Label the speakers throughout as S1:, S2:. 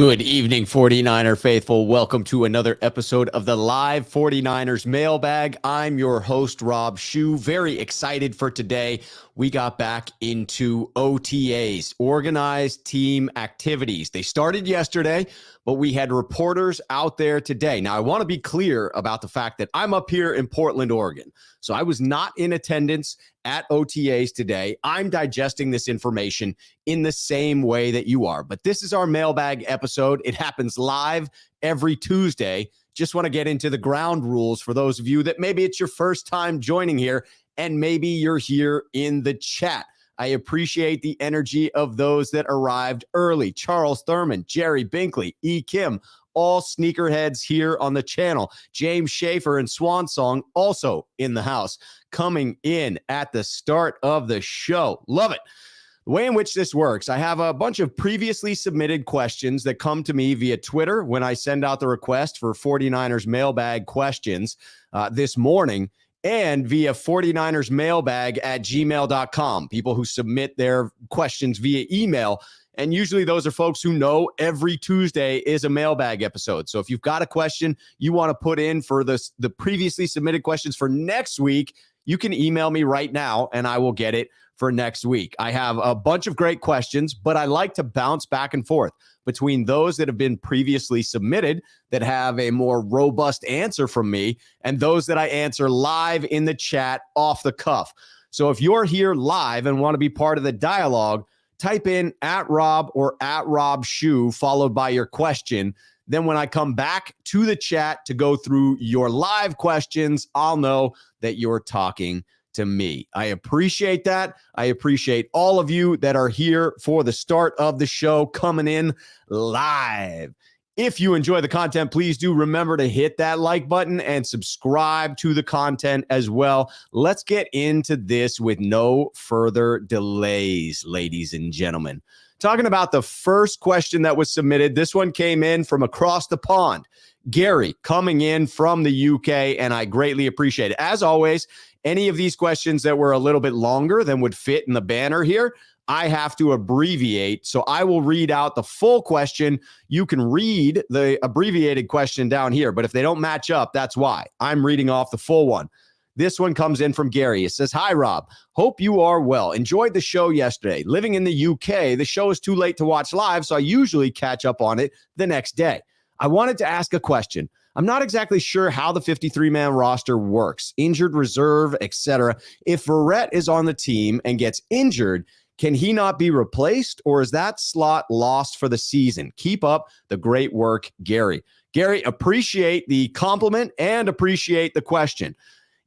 S1: Good evening, 49er faithful. Welcome to another episode of the live 49ers Mailbag. I'm your host, Rob Shue. Very excited for today. We got back into OTAs, organized team activities. They started yesterday, but we had reporters out there today. Now, I want to be clear about the fact that I'm up here in Portland, Oregon. So I was not in attendance at OTAs today. I'm digesting this information in the same way that you are. But this is our mailbag episode. It happens live every Tuesday. Just want to get into the ground rules for those of you that maybe it's your first time joining here and maybe you're here in the chat. I appreciate the energy of those that arrived early. Charles Thurman, Jerry Binkley, E. Kim, all sneakerheads here on the channel. James Schaefer and Swan Song also in the house, coming in at the start of the show. Love it. The way in which this works, I have a bunch of previously submitted questions that come to me via Twitter when I send out the request for 49ers mailbag questions this morning, and via 49ersmailbag@gmail.com. People who submit their questions via email. And usually those are folks who know every Tuesday is a mailbag episode. So if you've got a question you want to put in for the previously submitted questions for next week, you can email me right now and I will get it for next week. I have a bunch of great questions, but I like to bounce back and forth between those that have been previously submitted that have a more robust answer from me and those that I answer live in the chat off the cuff. So if you're here live and want to be part of the dialogue, type in @Rob or @RobShue followed by your question. Then when I come back to the chat to go through your live questions, I'll know that you're talking to me. I appreciate that. I appreciate all of you that are here for the start of the show coming in live. If you enjoy the content, please do remember to hit that like button and subscribe to the content as well. Let's get into this with no further delays, ladies and gentlemen. Talking about the first question that was submitted, this one came in from across the pond. Gary coming in from the UK, and I greatly appreciate it. As always, any of these questions that were a little bit longer than would fit in the banner here, I have to abbreviate. So I will read out the full question. You can read the abbreviated question down here, but if they don't match up, that's why. I'm reading off the full one. This one comes in from Gary. It says, "Hi, Rob. Hope you are well. Enjoyed the show yesterday. Living in the UK, the show is too late to watch live, so I usually catch up on it the next day. I wanted to ask a question. I'm not exactly sure how the 53-man roster works, injured reserve, etc. If Verrett is on the team and gets injured, can he not be replaced, or is that slot lost for the season? Keep up the great work, Gary." Gary, appreciate the compliment and appreciate the question.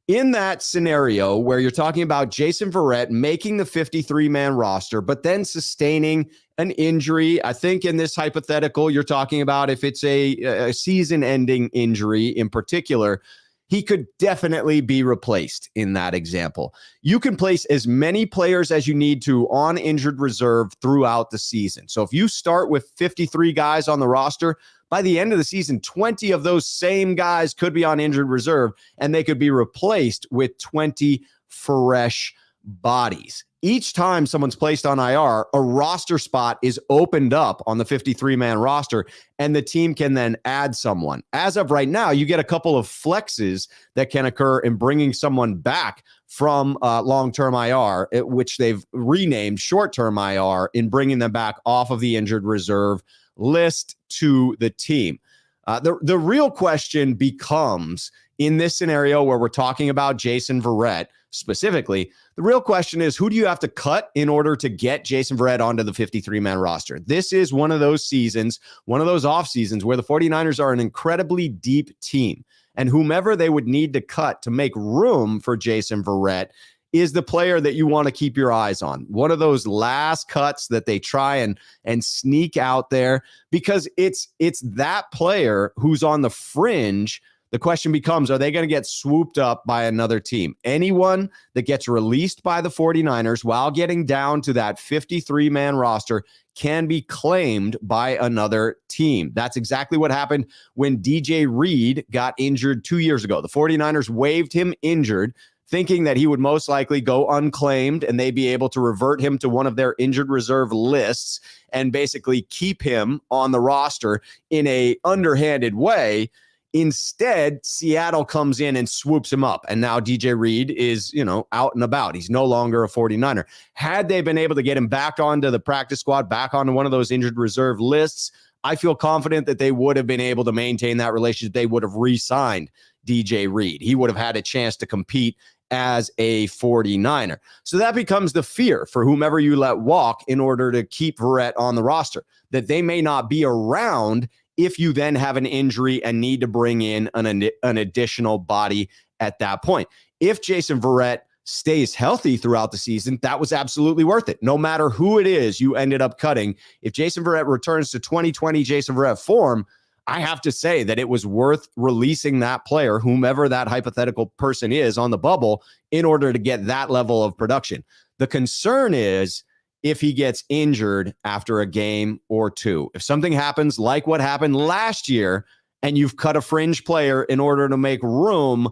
S1: In that scenario where you're talking about Jason Verrett making the 53-man roster, but then sustaining an injury, I think in this hypothetical, you're talking about if it's a season-ending injury in particular, he could definitely be replaced in that example. You can place as many players as you need to on injured reserve throughout the season. So if you start with 53 guys on the roster, by the end of the season, 20 of those same guys could be on injured reserve, and they could be replaced with 20 fresh bodies. Each time someone's placed on IR, a roster spot is opened up on the 53-man roster, and the team can then add someone. As of right now, you get a couple of flexes that can occur in bringing someone back from long-term IR, which they've renamed short-term IR, in bringing them back off of the injured reserve list to the team. The real question becomes, in this scenario where we're talking about Jason Verrett specifically, the real question is, who do you have to cut in order to get Jason Verrett onto the 53-man roster? This is one of those seasons, one of those off seasons where the 49ers are an incredibly deep team, and whomever they would need to cut to make room for Jason Verrett is the player that you want to keep your eyes on. One of those last cuts that they try and sneak out there, because it's that player who's on the fringe. The question becomes, are they going to get swooped up by another team? Anyone that gets released by the 49ers while getting down to that 53-man roster can be claimed by another team. That's exactly what happened when DJ Reed got injured 2 years ago. The 49ers waived him injured. thinking that he would most likely go unclaimed and they'd be able to revert him to one of their injured reserve lists and basically keep him on the roster in a underhanded way. Instead, Seattle comes in and swoops him up. And now DJ Reed is, out and about. He's no longer a 49er. Had they been able to get him back onto the practice squad, back onto one of those injured reserve lists, I feel confident that they would have been able to maintain that relationship. They would have re-signed DJ Reed. He would have had a chance to compete as a 49er. So that becomes the fear for whomever you let walk in order to keep Verrett on the roster, that they may not be around if you then have an injury and need to bring in an additional body at that point. If Jason Verrett stays healthy throughout the season, that was absolutely worth it. No matter who it is you ended up cutting, if Jason Verrett returns to 2020 Jason Verrett form, I have to say that it was worth releasing that player, whomever that hypothetical person is on the bubble, in order to get that level of production. The concern is if he gets injured after a game or two. If something happens like what happened last year and you've cut a fringe player in order to make room,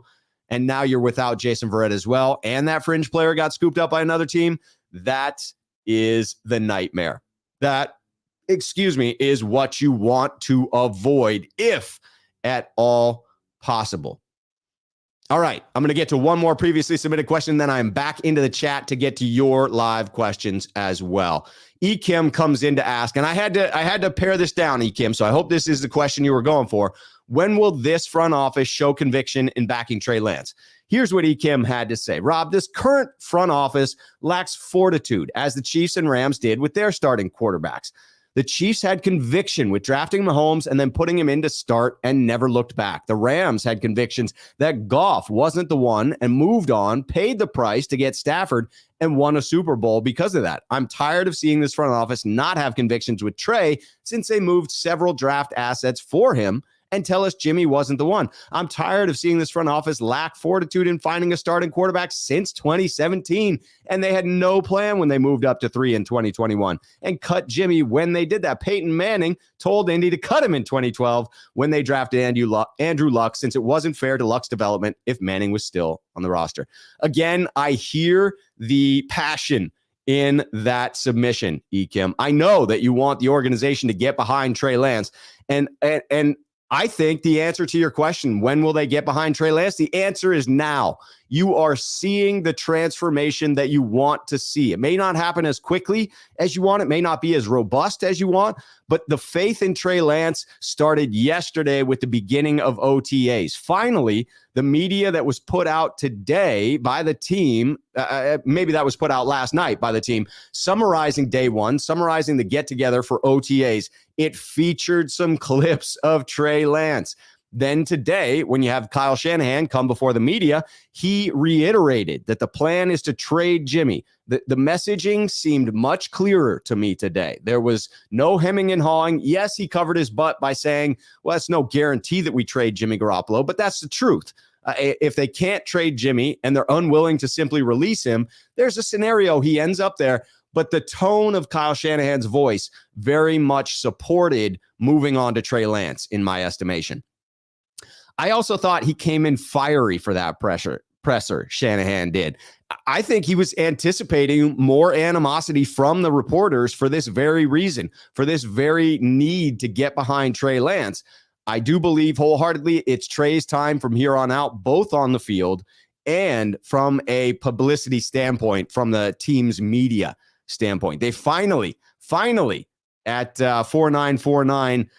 S1: and now you're without Jason Verrett as well, and that fringe player got scooped up by another team, that is the nightmare. That is what you want to avoid if at all possible. All right, I'm going to get to one more previously submitted question, then I'm back into the chat to get to your live questions as well. Kim comes in to ask, and I had to pare this down, Kim, so I hope this is the question you were going for. When will this front office show conviction in backing Trey Lance? Here's what Kim had to say. Rob, this current front office lacks fortitude, as the Chiefs and Rams did with their starting quarterbacks. The Chiefs had conviction with drafting Mahomes and then putting him in to start and never looked back. The Rams had convictions that Goff wasn't the one and moved on, paid the price to get Stafford, and won a Super Bowl because of that. I'm tired of seeing this front office not have convictions with Trey since they moved several draft assets for him and tell us Jimmy wasn't the one. I'm tired of seeing this front office lack fortitude in finding a starting quarterback since 2017, and they had no plan when they moved up to 3 in 2021 and cut Jimmy when they did that. Peyton Manning told Indy to cut him in 2012 when they drafted Andrew Luck, since it wasn't fair to Luck's development if Manning was still on the roster. Again, I hear the passion in that submission, Kim. I know that you want the organization to get behind Trey Lance, and I think the answer to your question, when will they get behind Trey Lance? The answer is now. You are seeing the transformation that you want to see. It may not happen as quickly as you want. It may not be as robust as you want, but the faith in Trey Lance started yesterday with the beginning of OTAs. Finally, the media that was put out today by the team, maybe that was put out last night by the team, summarizing day one, summarizing the get-together for OTAs. It featured some clips of Trey Lance. Then today, when you have Kyle Shanahan come before the media, he reiterated that the plan is to trade Jimmy. The messaging seemed much clearer to me today. There was no hemming and hawing. Yes, he covered his butt by saying, well, it's no guarantee that we trade Jimmy Garoppolo, but that's the truth. If they can't trade Jimmy and they're unwilling to simply release him, there's a scenario he ends up there. But the tone of Kyle Shanahan's voice very much supported moving on to Trey Lance, in my estimation. I also thought he came in fiery for that presser, Shanahan did. I think he was anticipating more animosity from the reporters for this very reason, for this very need to get behind Trey Lance. I do believe wholeheartedly it's Trey's time from here on out, both on the field and from a publicity standpoint, from the team's media standpoint. They finally at 4949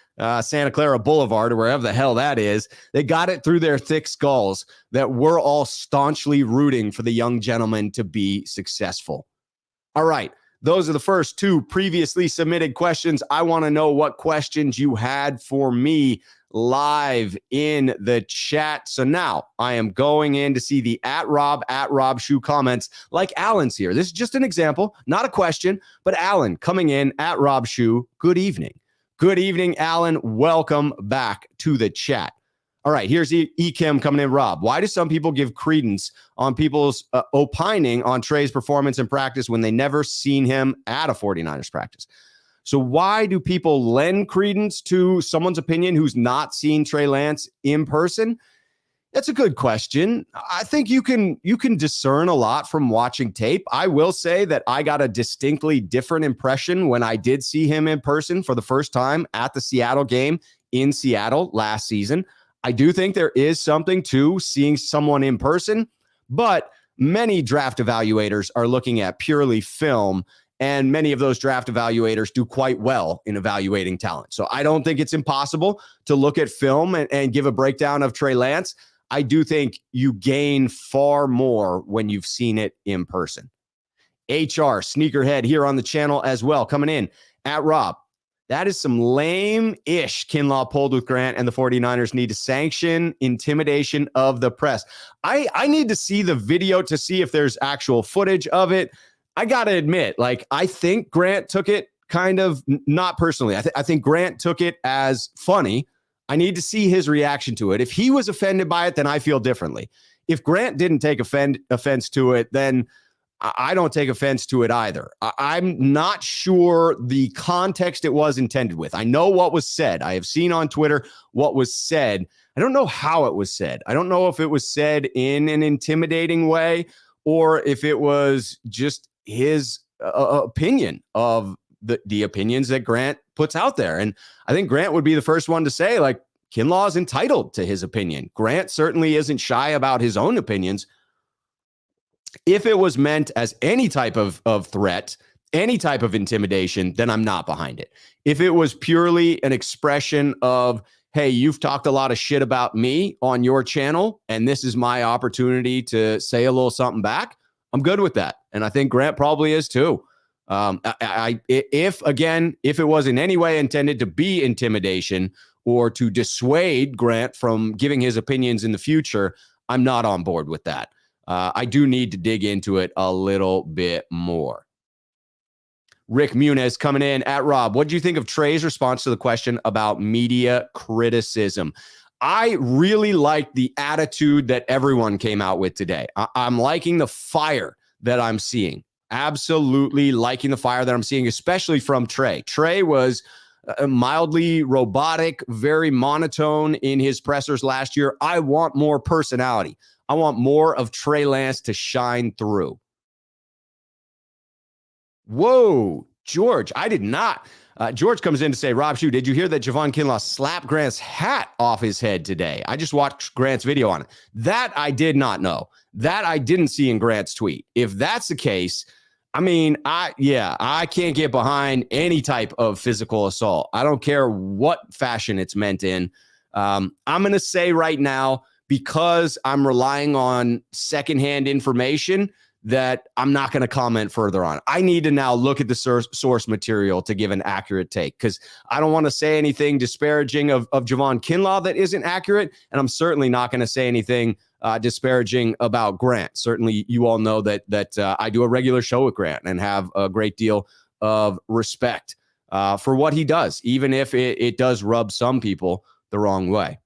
S1: Santa Clara Boulevard, or wherever the hell that is, they got it through their thick skulls that we're all staunchly rooting for the young gentleman to be successful. All right. Those are the first two previously submitted questions. I want to know what questions you had for me live in the chat. So now I am going in to see the at Rob Shoe comments like Alan's here. This is just an example, not a question, but Alan coming in at Rob Shoe. Good evening. Good evening, Alan. Welcome back to the chat. All right, here's Kim coming in. Rob, why do some people give credence on people's opining on Trey's performance in practice when they never seen him at a 49ers practice? So why do people lend credence to someone's opinion who's not seen Trey Lance in person? That's a good question. I think you can discern a lot from watching tape. I will say that I got a distinctly different impression when I did see him in person for the first time at the Seattle game in Seattle last season. I do think there is something to seeing someone in person, but many draft evaluators are looking at purely film, and many of those draft evaluators do quite well in evaluating talent. So I don't think it's impossible to look at film and give a breakdown of Trey Lance. I do think you gain far more when you've seen it in person. HR, Sneakerhead here on the channel as well, coming in at Rob. That is some lame-ish Kinlaw pulled with Grant, and the 49ers need to sanction intimidation of the press. I need to see the video to see if there's actual footage of it. I got to admit, I think Grant took it kind of, not personally. I think Grant took it as funny. I need to see his reaction to it. If he was offended by it, then I feel differently. If Grant didn't take offense to it, then I don't take offense to it either. I'm not sure the context it was intended with. I know what was said. I have seen on Twitter what was said. I don't know how it was said. I don't know if it was said in an intimidating way or if it was just his opinion of the opinions that Grant puts out there. And I think Grant would be the first one to say, Kinlaw is entitled to his opinion. Grant certainly isn't shy about his own opinions. If it was meant as any type of threat, any type of intimidation, then I'm not behind it. If it was purely an expression of, hey, you've talked a lot of shit about me on your channel, and this is my opportunity to say a little something back, I'm good with that. And I think Grant probably is too. If it was in any way intended to be intimidation or to dissuade Grant from giving his opinions in the future, I'm not on board with that. I do need to dig into it a little bit more. Rick Muniz coming in at Rob. What do you think of Trey's response to the question about media criticism? I really like the attitude that everyone came out with today. I'm liking the fire that I'm seeing. Absolutely liking the fire that I'm seeing, especially from Trey. Trey was mildly robotic, very monotone in his pressers last year. I want more personality. I want more of Trey Lance to shine through. Whoa, George, I did not. George comes in to say, Rob Shue, did you hear that Javon Kinlaw slapped Grant's hat off his head today? I just watched Grant's video on it. That I did not know. That I didn't see in Grant's tweet. If that's the case, I can't get behind any type of physical assault. I don't care what fashion it's meant in. I'm going to say right now, because I'm relying on secondhand information, that I'm not going to comment further on. I need to now look at the source material to give an accurate take, because I don't want to say anything disparaging of Javon Kinlaw that isn't accurate, and I'm certainly not going to say anything disparaging about Grant. Certainly, you all know that I do a regular show with Grant and have a great deal of respect for what he does, even if it does rub some people the wrong way.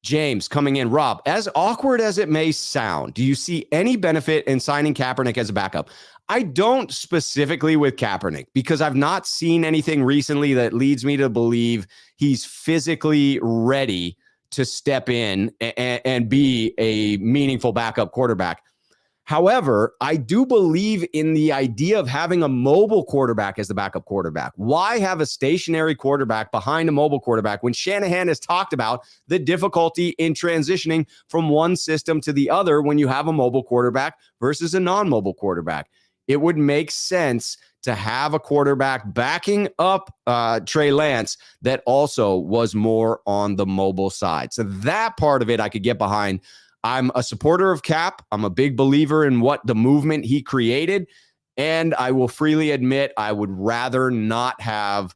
S1: James coming in. Rob, as awkward as it may sound, do you see any benefit in signing Kaepernick as a backup? I don't specifically with Kaepernick, because I've not seen anything recently that leads me to believe he's physically ready to step in and be a meaningful backup quarterback. However, I do believe in the idea of having a mobile quarterback as the backup quarterback. Why have a stationary quarterback behind a mobile quarterback when Shanahan has talked about the difficulty in transitioning from one system to the other when you have a mobile quarterback versus a non-mobile quarterback? It would make sense to have a quarterback backing up Trey Lance that also was more on the mobile side. So that part of it I could get behind. I'm a supporter of Cap. I'm a big believer in what the movement he created. And I will freely admit I would rather not have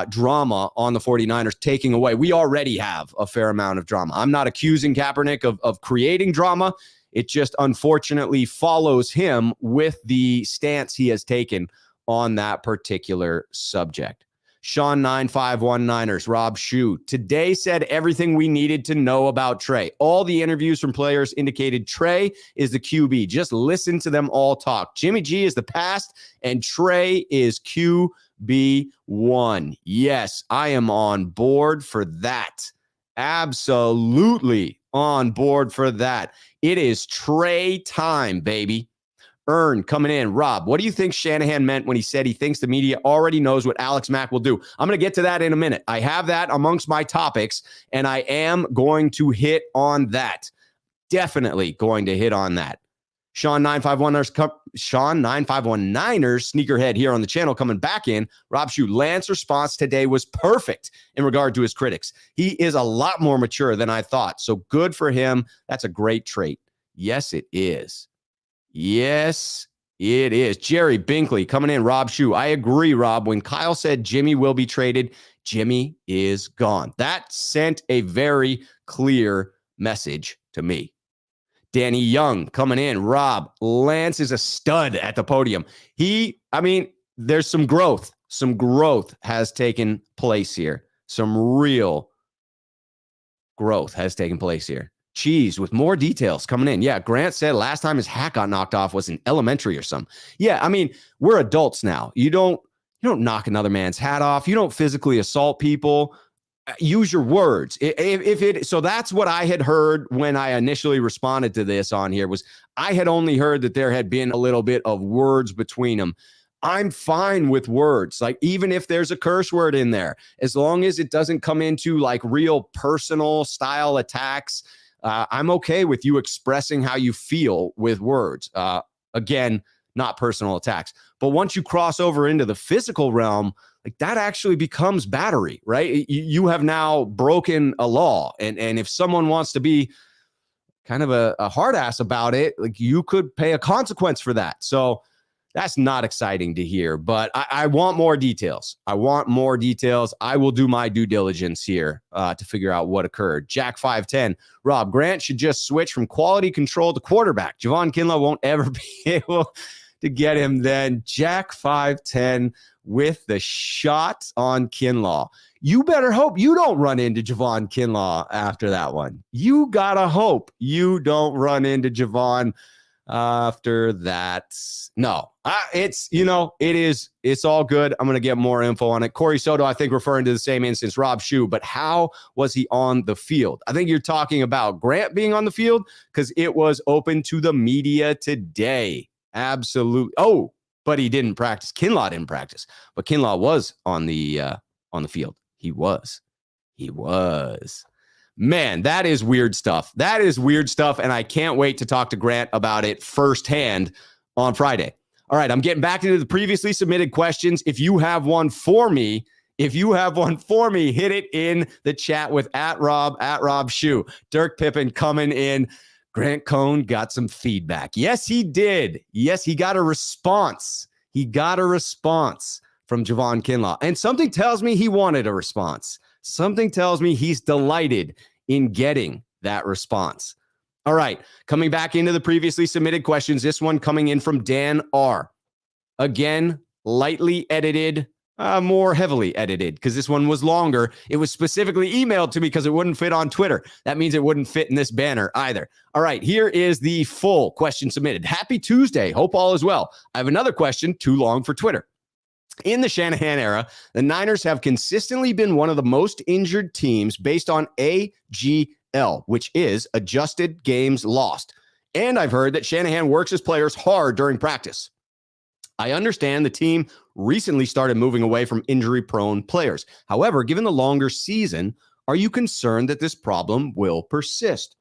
S1: drama on the 49ers taking away. We already have a fair amount of drama. I'm not accusing Kaepernick of creating drama. It just unfortunately follows him with the stance he has taken on that particular subject. Sean 9519ers, Rob Shue. Today said everything we needed to know about Trey. All the interviews from players indicated Trey is the QB. Just listen to them all talk. Jimmy G is the past, and Trey is QB1. Yes, I am on board for that. Absolutely on board for that. It is Trey time, baby. Earn coming in. Rob, what do you think Shanahan meant when he said he thinks the media already knows what Alex Mack will do? I'm going to get to that in a minute. I have that amongst my topics, and I am going to hit on that. Definitely going to hit on that. Sean 951 Niners sneakerhead here on the channel coming back in. Rob Shue, Lance's response today was perfect in regard to his critics. He is a lot more mature than I thought. So good for him. That's a great trait. Yes, it is. Yes, it is. Jerry Binkley coming in. Rob Shue, I agree, Rob. When Kyle said Jimmy will be traded, Jimmy is gone. That sent a very clear message to me. Danny Young coming in. Rob, Lance is a stud at the podium. There's some growth. Some growth has taken place here. Some real growth has taken place here. Cheese with more details coming in. Yeah, Grant said last time his hat got knocked off was in elementary or something. Yeah, we're adults now. You don't knock another man's hat off. You don't physically assault people. Use your words. So that's what I had heard when I initially responded to this on here. Was I had only heard that there had been a little bit of words between them. I'm fine with words, like even if there's a curse word in there, as long as it doesn't come into like real personal style attacks. I'm okay with you expressing how you feel with words. Again, not personal attacks. But once you cross over into the physical realm, like that actually becomes battery, right? You have now broken a law. And if someone wants to be kind of a hard ass about it, like you could pay a consequence for that. So that's not exciting to hear, but I want more details. I will do my due diligence here to figure out what occurred. Jack 510, Rob, Grant should just switch from quality control to quarterback. Javon Kinlaw won't ever be able to get him then. Jack 510 with the shot on Kinlaw. You better hope you don't run into Javon Kinlaw after that one. You gotta hope you don't run into Javon after that. No, it's all good. I'm going to get more info on it. Corey Soto, I think referring to the same instance, Rob Shue, but how was he on the field? I think you're talking about Grant being on the field because it was open to the media today. Absolutely. Oh, but he didn't practice. Kinlaw didn't practice, but Kinlaw was on the field. He was. Man, that is weird stuff. And I can't wait to talk to Grant about it firsthand on Friday. All right, I'm getting back into the previously submitted questions. If you have one for me, hit it in the chat with @Rob Shue. Dirk Pippen coming in. Grant Cohn got some feedback. Yes, he did. Yes, he got a response. From Javon Kinlaw. And something tells me he wanted a response. Something tells me he's delighted in getting that response. All right, coming back into the previously submitted questions, this one coming in from Dan R. Again, lightly edited, more heavily edited, because this one was longer. It was specifically emailed to me because it wouldn't fit on Twitter. That means it wouldn't fit in this banner either. All right, here is the full question submitted. Happy Tuesday. Hope all is well. I have another question, too long for Twitter. In the Shanahan era, the Niners have consistently been one of the most injured teams based on AGL, which is adjusted games lost. And I've heard that Shanahan works his players hard during practice. I understand the team recently started moving away from injury-prone players. However, given the longer season, are you concerned that this problem will persist?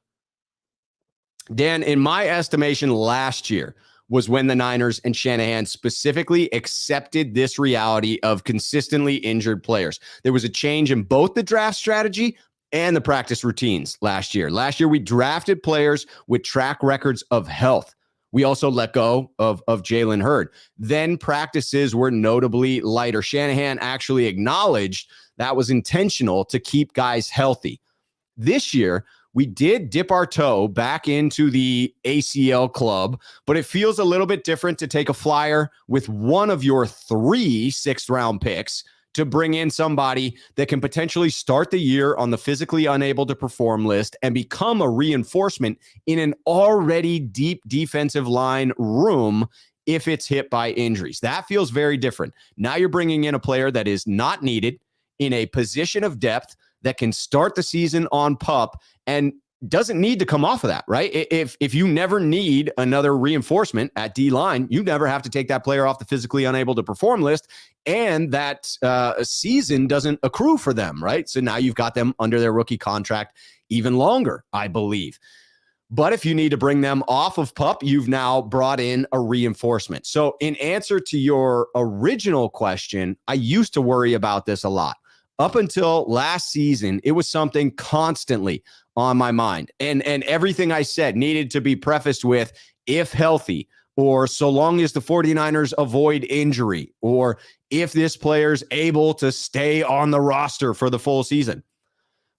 S1: Dan, in my estimation, last year was when the Niners and Shanahan specifically accepted this reality of consistently injured players. There was a change in both the draft strategy and the practice routines last year. Last year, we drafted players with track records of health. We also let go of Jalen Hurd. Then practices were notably lighter. Shanahan actually acknowledged that was intentional to keep guys healthy. This year, we did dip our toe back into the ACL club, but it feels a little bit different to take a flyer with one of your 3 sixth-round picks to bring in somebody that can potentially start the year on the physically unable to perform list and become a reinforcement in an already deep defensive line room if it's hit by injuries. That feels very different. Now you're bringing in a player that is not needed in a position of depth that can start the season on PUP and doesn't need to come off of that, right? If you never need another reinforcement at D-line, you never have to take that player off the physically unable to perform list, and that season doesn't accrue for them, right? So now you've got them under their rookie contract even longer, I believe. But if you need to bring them off of PUP, you've now brought in a reinforcement. So in answer to your original question, I used to worry about this a lot. Up until last season, it was something constantly on my mind. And everything I said needed to be prefaced with, if healthy, or so long as the 49ers avoid injury, or if this player's able to stay on the roster for the full season.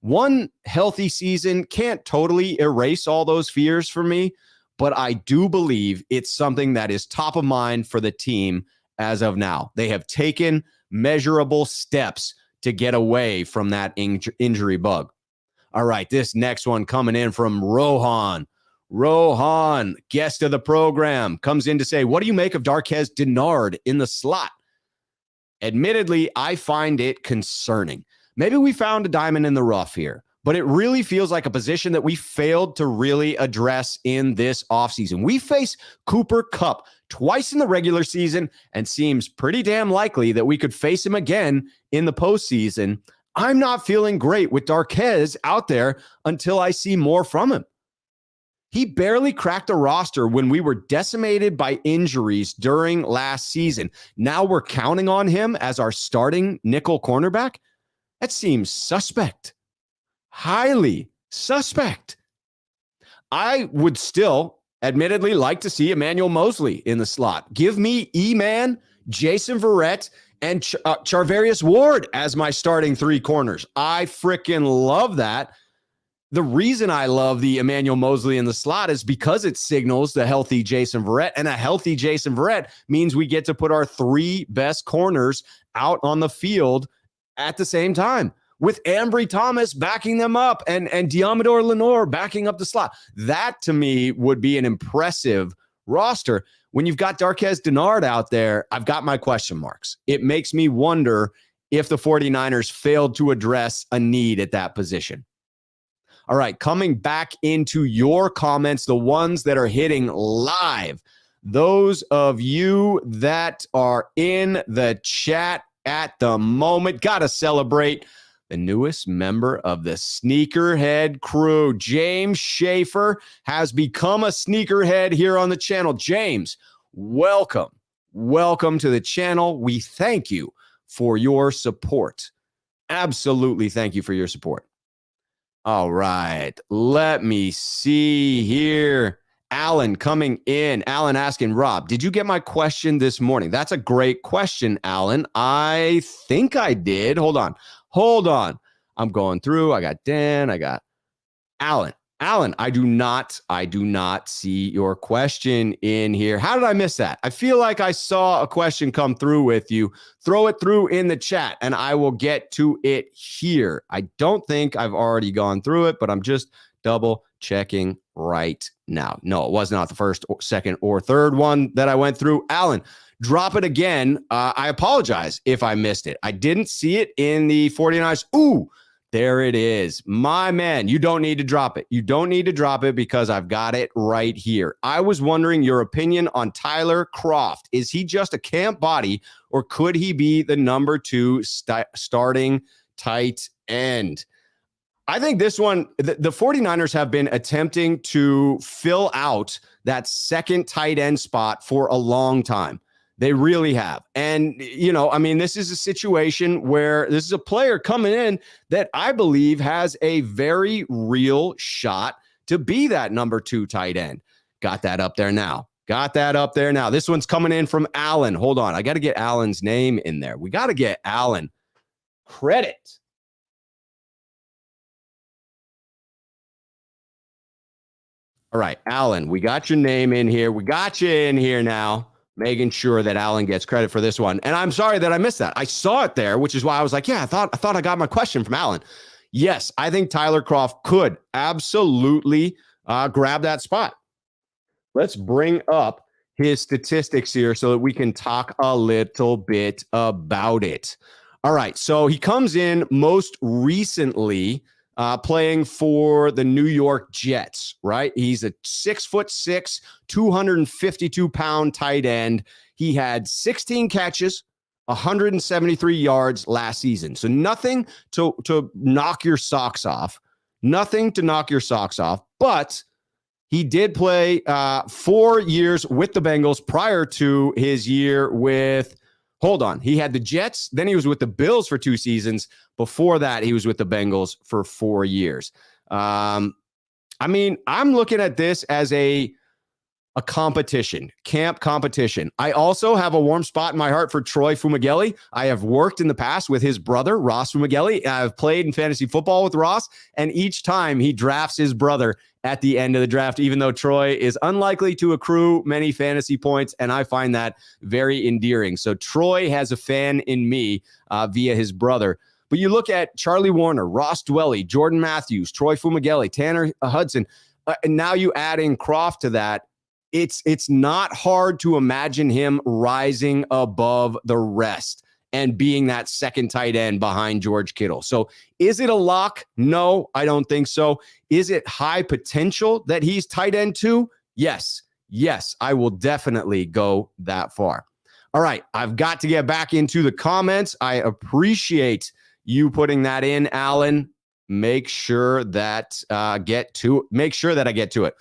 S1: One healthy season can't totally erase all those fears for me, but I do believe it's something that is top of mind for the team as of now. They have taken measurable steps to get away from that injury bug. All right, this next one coming in from Rohan. Rohan, guest of the program, comes in to say, what do you make of Darqueze Dennard in the slot? Admittedly, I find it concerning. Maybe we found a diamond in the rough here, but it really feels like a position that we failed to really address in this offseason. We face Cooper Kupp twice in the regular season and seems pretty damn likely that we could face him again in the postseason. I'm not feeling great with Darqueze out there until I see more from him. He barely cracked a roster when we were decimated by injuries during last season. Now we're counting on him as our starting nickel cornerback? That seems suspect. Highly suspect. I would still, admittedly, like to see Emmanuel Moseley in the slot. Give me E-Man, Jason Verrett, and Charvarius Ward as my starting three corners. I freaking love that. The reason I love the Emmanuel Moseley in the slot is because it signals the healthy Jason Verrett, and a healthy Jason Verrett means we get to put our three best corners out on the field at the same time, with Ambry Thomas backing them up and Diamador Lenore backing up the slot. That, to me, would be an impressive roster. When you've got Darqueze Dennard out there, I've got my question marks. It makes me wonder if the 49ers failed to address a need at that position. All right, coming back into your comments, the ones that are hitting live, those of you that are in the chat at the moment, got to celebrate the newest member of the Sneakerhead crew. James Schaefer has become a sneakerhead here on the channel. James, welcome. Welcome to the channel. We thank you for your support. Absolutely thank you for your support. All right, let me see here. Alan coming in. Alan asking, Rob, did you get my question this morning? That's a great question, Alan. I think I did. Hold on. I'm going through. I got Dan. I got Alan. Alan, I do not see your question in here. How did I miss that? I feel like I saw a question come through with you. Throw it through in the chat and I will get to it here. I don't think I've already gone through it, but I'm just double checking right now. No, it was not the first, second, or third one that I went through. Alan, drop it again. I apologize if I missed it. I didn't see it in the 49ers. Ooh, there it is. My man, you don't need to drop it. You don't need to drop it because I've got it right here. I was wondering your opinion on Tyler Kroft. Is he just a camp body or could he be the number 2 starting tight end? I think this one, the 49ers have been attempting to fill out that second tight end spot for a long time. They really have. And, this is a situation where this is a player coming in that I believe has a very real shot to be that number 2 tight end. Got that up there now. This one's coming in from Alan. Hold on. I got to get Alan's name in there. We got to get Alan credit. All right, Alan, we got your name in here. We got you in here now, making sure that Alan gets credit for this one. And I'm sorry that I missed that. I saw it there, which is why I was like, yeah, I thought I got my question from Alan. Yes, I think Tyler Kroft could absolutely grab that spot. Let's bring up his statistics here so that we can talk a little bit about it. All right. So he comes in most recently playing for the New York Jets, right? He's a 6'6", 252-pound tight end. He had 16 catches, 173 yards last season. So nothing to knock your socks off. Nothing to knock your socks off. But he did play 4 years with the Bengals prior to his year with, hold on, he had the Jets, then he was with the Bills for 2 seasons. Before that, he was with the Bengals for 4 years. I mean, I'm looking at this as a competition, camp competition. I also have a warm spot in my heart for Troy Fumagalli. I have worked in the past with his brother, Ross Fumagalli. I've played in fantasy football with Ross, and each time he drafts his brother at the end of the draft, even though Troy is unlikely to accrue many fantasy points, and I find that very endearing. So Troy has a fan in me via his brother. But you look at Charlie Warner, Ross Dwelly, Jordan Matthews, Troy Fumagalli, Tanner Hudson, and now you add in Croft to that. It's not hard to imagine him rising above the rest and being that second tight end behind George Kittle. So is it a lock? No, I don't think so. Is it high potential that he's tight end 2? Yes. Yes, I will definitely go that far. All right, I've got to get back into the comments. I appreciate you putting that in, Alan. Make sure that I get to it.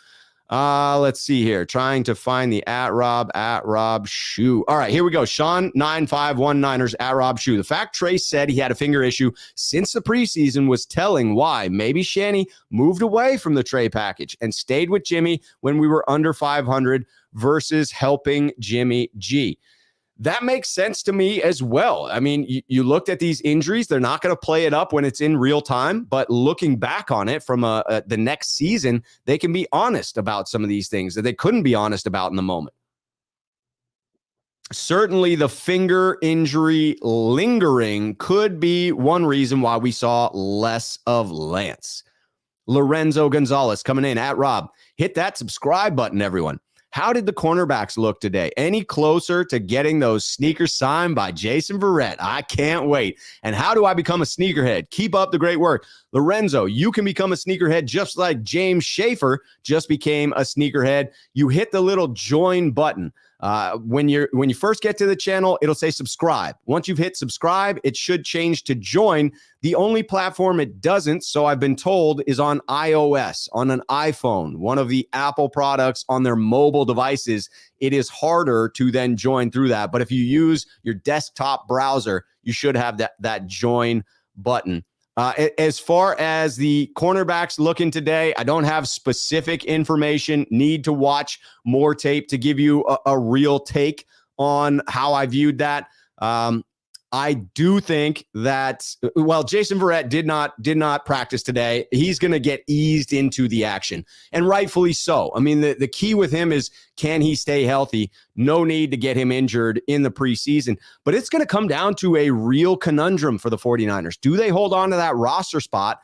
S1: Let's see here. Trying to find the at Rob Shoe. All right, here we go. Sean9519ers at Rob Shoe. The fact Trey said he had a finger issue since the preseason was telling why maybe Shanny moved away from the Trey package and stayed with Jimmy when we were under 500 versus helping Jimmy G. That makes sense to me as well. I mean, you looked at these injuries. They're not going to play it up when it's in real time, but looking back on it from the next season, they can be honest about some of these things that they couldn't be honest about in the moment. Certainly the finger injury lingering could be one reason why we saw less of Lance. Lorenzo Gonzalez coming in at Rob. Hit that subscribe button, everyone. How did the cornerbacks look today? Any closer to getting those sneakers signed by Jason Verrett? I can't wait. And how do I become a sneakerhead? Keep up the great work. Lorenzo, you can become a sneakerhead just like James Schaefer just became a sneakerhead. You hit the little join button. When you first get to the channel, it'll say subscribe. Once you've hit subscribe, it should change to join. The only platform it doesn't, so I've been told, is on iOS, on an iPhone, one of the Apple products on their mobile devices. It is harder to then join through that. But if you use your desktop browser, you should have that join button. As far as the cornerbacks looking today, I don't have specific information. Need to watch more tape to give you a real take on how I viewed that. I do think that, well, Jason Verrett did not practice today. He's going to get eased into the action, and rightfully so. I mean, the key with him is, can he stay healthy? No need to get him injured in the preseason, but it's going to come down to a real conundrum for the 49ers. Do they hold on to that roster spot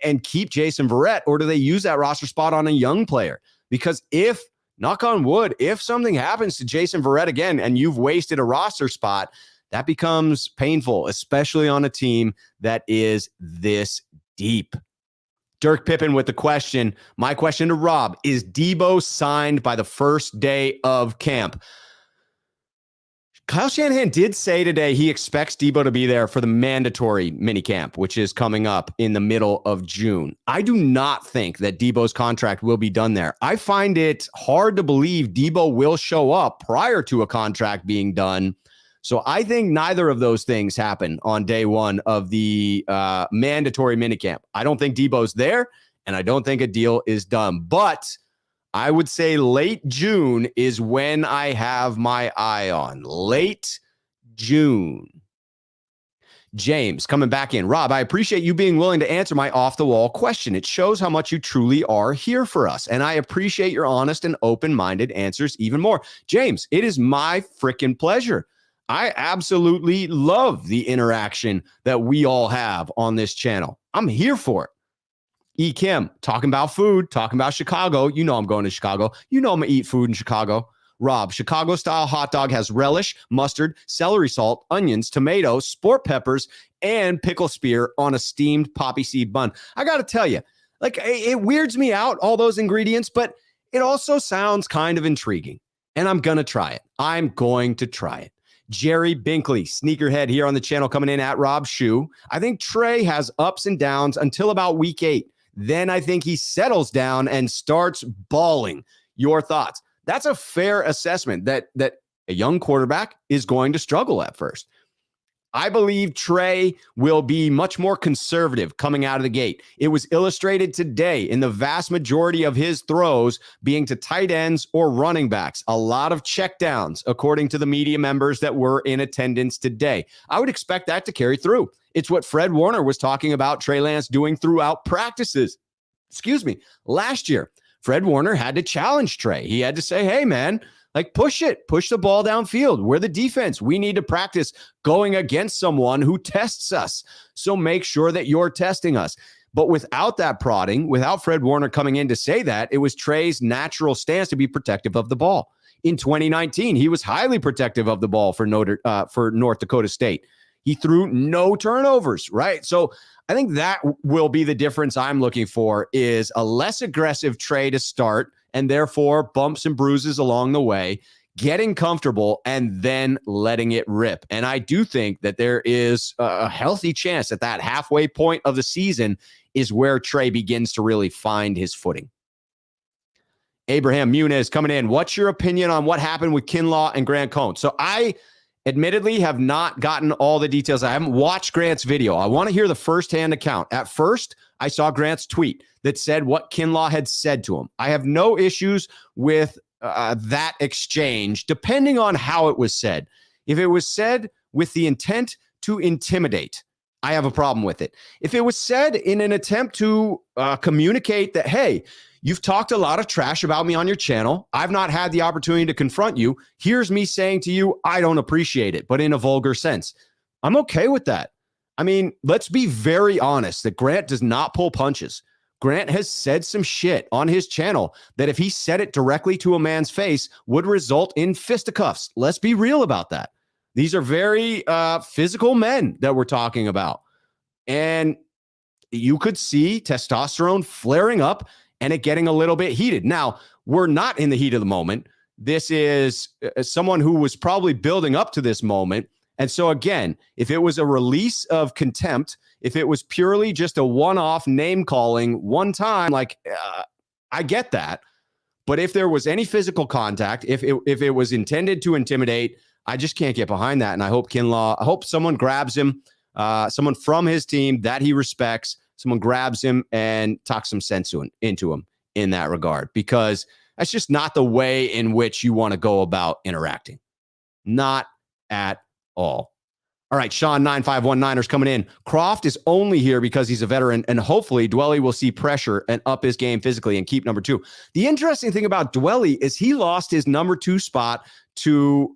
S1: and keep Jason Verrett, or do they use that roster spot on a young player? Because if, knock on wood, if something happens to Jason Verrett again and you've wasted a roster spot, that becomes painful, especially on a team that is this deep. Dirk Pippen with the question. My question to Rob, is Debo signed by the first day of camp? Kyle Shanahan did say today he expects Debo to be there for the mandatory minicamp, which is coming up in the middle of June. I do not think that Debo's contract will be done there. I find it hard to believe Debo will show up prior to a contract being done. So I think neither of those things happen on day one of the mandatory minicamp. I don't think Debo's there, and I don't think a deal is done. But I would say late June is when I have my eye on. Late June. James coming back in. Rob, I appreciate you being willing to answer my off-the-wall question. It shows how much you truly are here for us, and I appreciate your honest and open-minded answers even more. James, it is my freaking pleasure. I absolutely love the interaction that we all have on this channel. I'm here for it. E. Kim, talking about food, talking about Chicago. You know I'm going to Chicago. You know I'm going to eat food in Chicago. Rob, Chicago-style hot dog has relish, mustard, celery salt, onions, tomatoes, sport peppers, and pickle spear on a steamed poppy seed bun. I got to tell you, like, it weirds me out, all those ingredients, but it also sounds kind of intriguing. And I'm going to try it. I'm going to try it. Jerry Binkley, sneakerhead here on the channel, coming in at Rob Shoe. I think Trey has ups and downs until about week 8. Then I think he settles down and starts balling. Your thoughts? That's a fair assessment that a young quarterback is going to struggle at first. I believe Trey will be much more conservative coming out of the gate. It was illustrated today in the vast majority of his throws being to tight ends or running backs. A lot of checkdowns, according to the media members that were in attendance today. I would expect that to carry through. It's what Fred Warner was talking about Trey Lance doing throughout practices. Last year, Fred Warner had to challenge Trey. He had to say, hey, man, like, push the ball downfield. We're the defense. We need to practice going against someone who tests us. So make sure that you're testing us. But without that prodding, without Fred Warner coming in to say that, it was Trey's natural stance to be protective of the ball. In 2019, he was highly protective of the ball for North Dakota State. He threw no turnovers, right? So I think that will be the difference I'm looking for, is a less aggressive Trey to start, and therefore bumps and bruises along the way, getting comfortable, and then letting it rip. And I do think that there is a healthy chance that halfway point of the season is where Trey begins to really find his footing. Abraham Muniz coming in. What's your opinion on what happened with Kinlaw and Grant Cohn? So I admittedly have not gotten all the details. I haven't watched Grant's video. I want to hear the firsthand account. At first, I saw Grant's tweet that said what Kinlaw had said to him. I have no issues with that exchange, depending on how it was said. If it was said with the intent to intimidate, I have a problem with it. If it was said in an attempt to communicate that, hey, you've talked a lot of trash about me on your channel. I've not had the opportunity to confront you. Here's me saying to you, I don't appreciate it, but in a vulgar sense. I'm okay with that. I mean, let's be very honest that Grant does not pull punches. Grant has said some shit on his channel that if he said it directly to a man's face would result in fisticuffs. Let's be real about that. These are very physical men that we're talking about. And you could see testosterone flaring up and it getting a little bit heated. Now, we're not in the heat of the moment. This is someone who was probably building up to this moment. And so, again, if it was a release of contempt, if it was purely just a one-off name calling one time, like, I get that. But if there was any physical contact, if it was intended to intimidate, I just can't get behind that. And I hope someone grabs him, someone from his team that he respects, someone grabs him and talks some sense into him in that regard, because that's just not the way in which you want to go about interacting. Not at all. All right, Sean 9519ers coming in. Croft is only here because he's a veteran, and hopefully Dwelly will see pressure and up his game physically and keep number 2. The interesting thing about Dwelly is he lost his number 2 spot to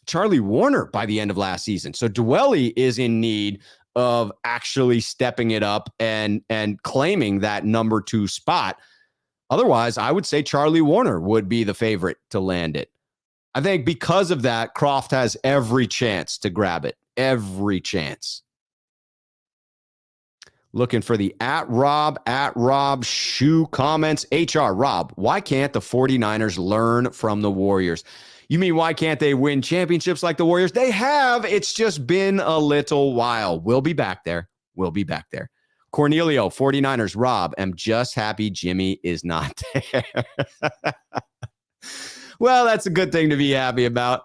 S1: Charlie Warner by the end of last season. So Dwelly is in need of actually stepping it up and claiming that number 2 spot. Otherwise, I would say Charlie Warner would be the favorite to land it. I think because of that, Croft has every chance to grab it. Every chance. Looking for the at Rob Shoe comments. HR, Rob, why can't the 49ers learn from the Warriors? You mean why can't they win championships like the Warriors? They have. It's just been a little while. We'll be back there. Cornelio, 49ers, Rob, I'm just happy Jimmy is not there. Well, that's a good thing to be happy about.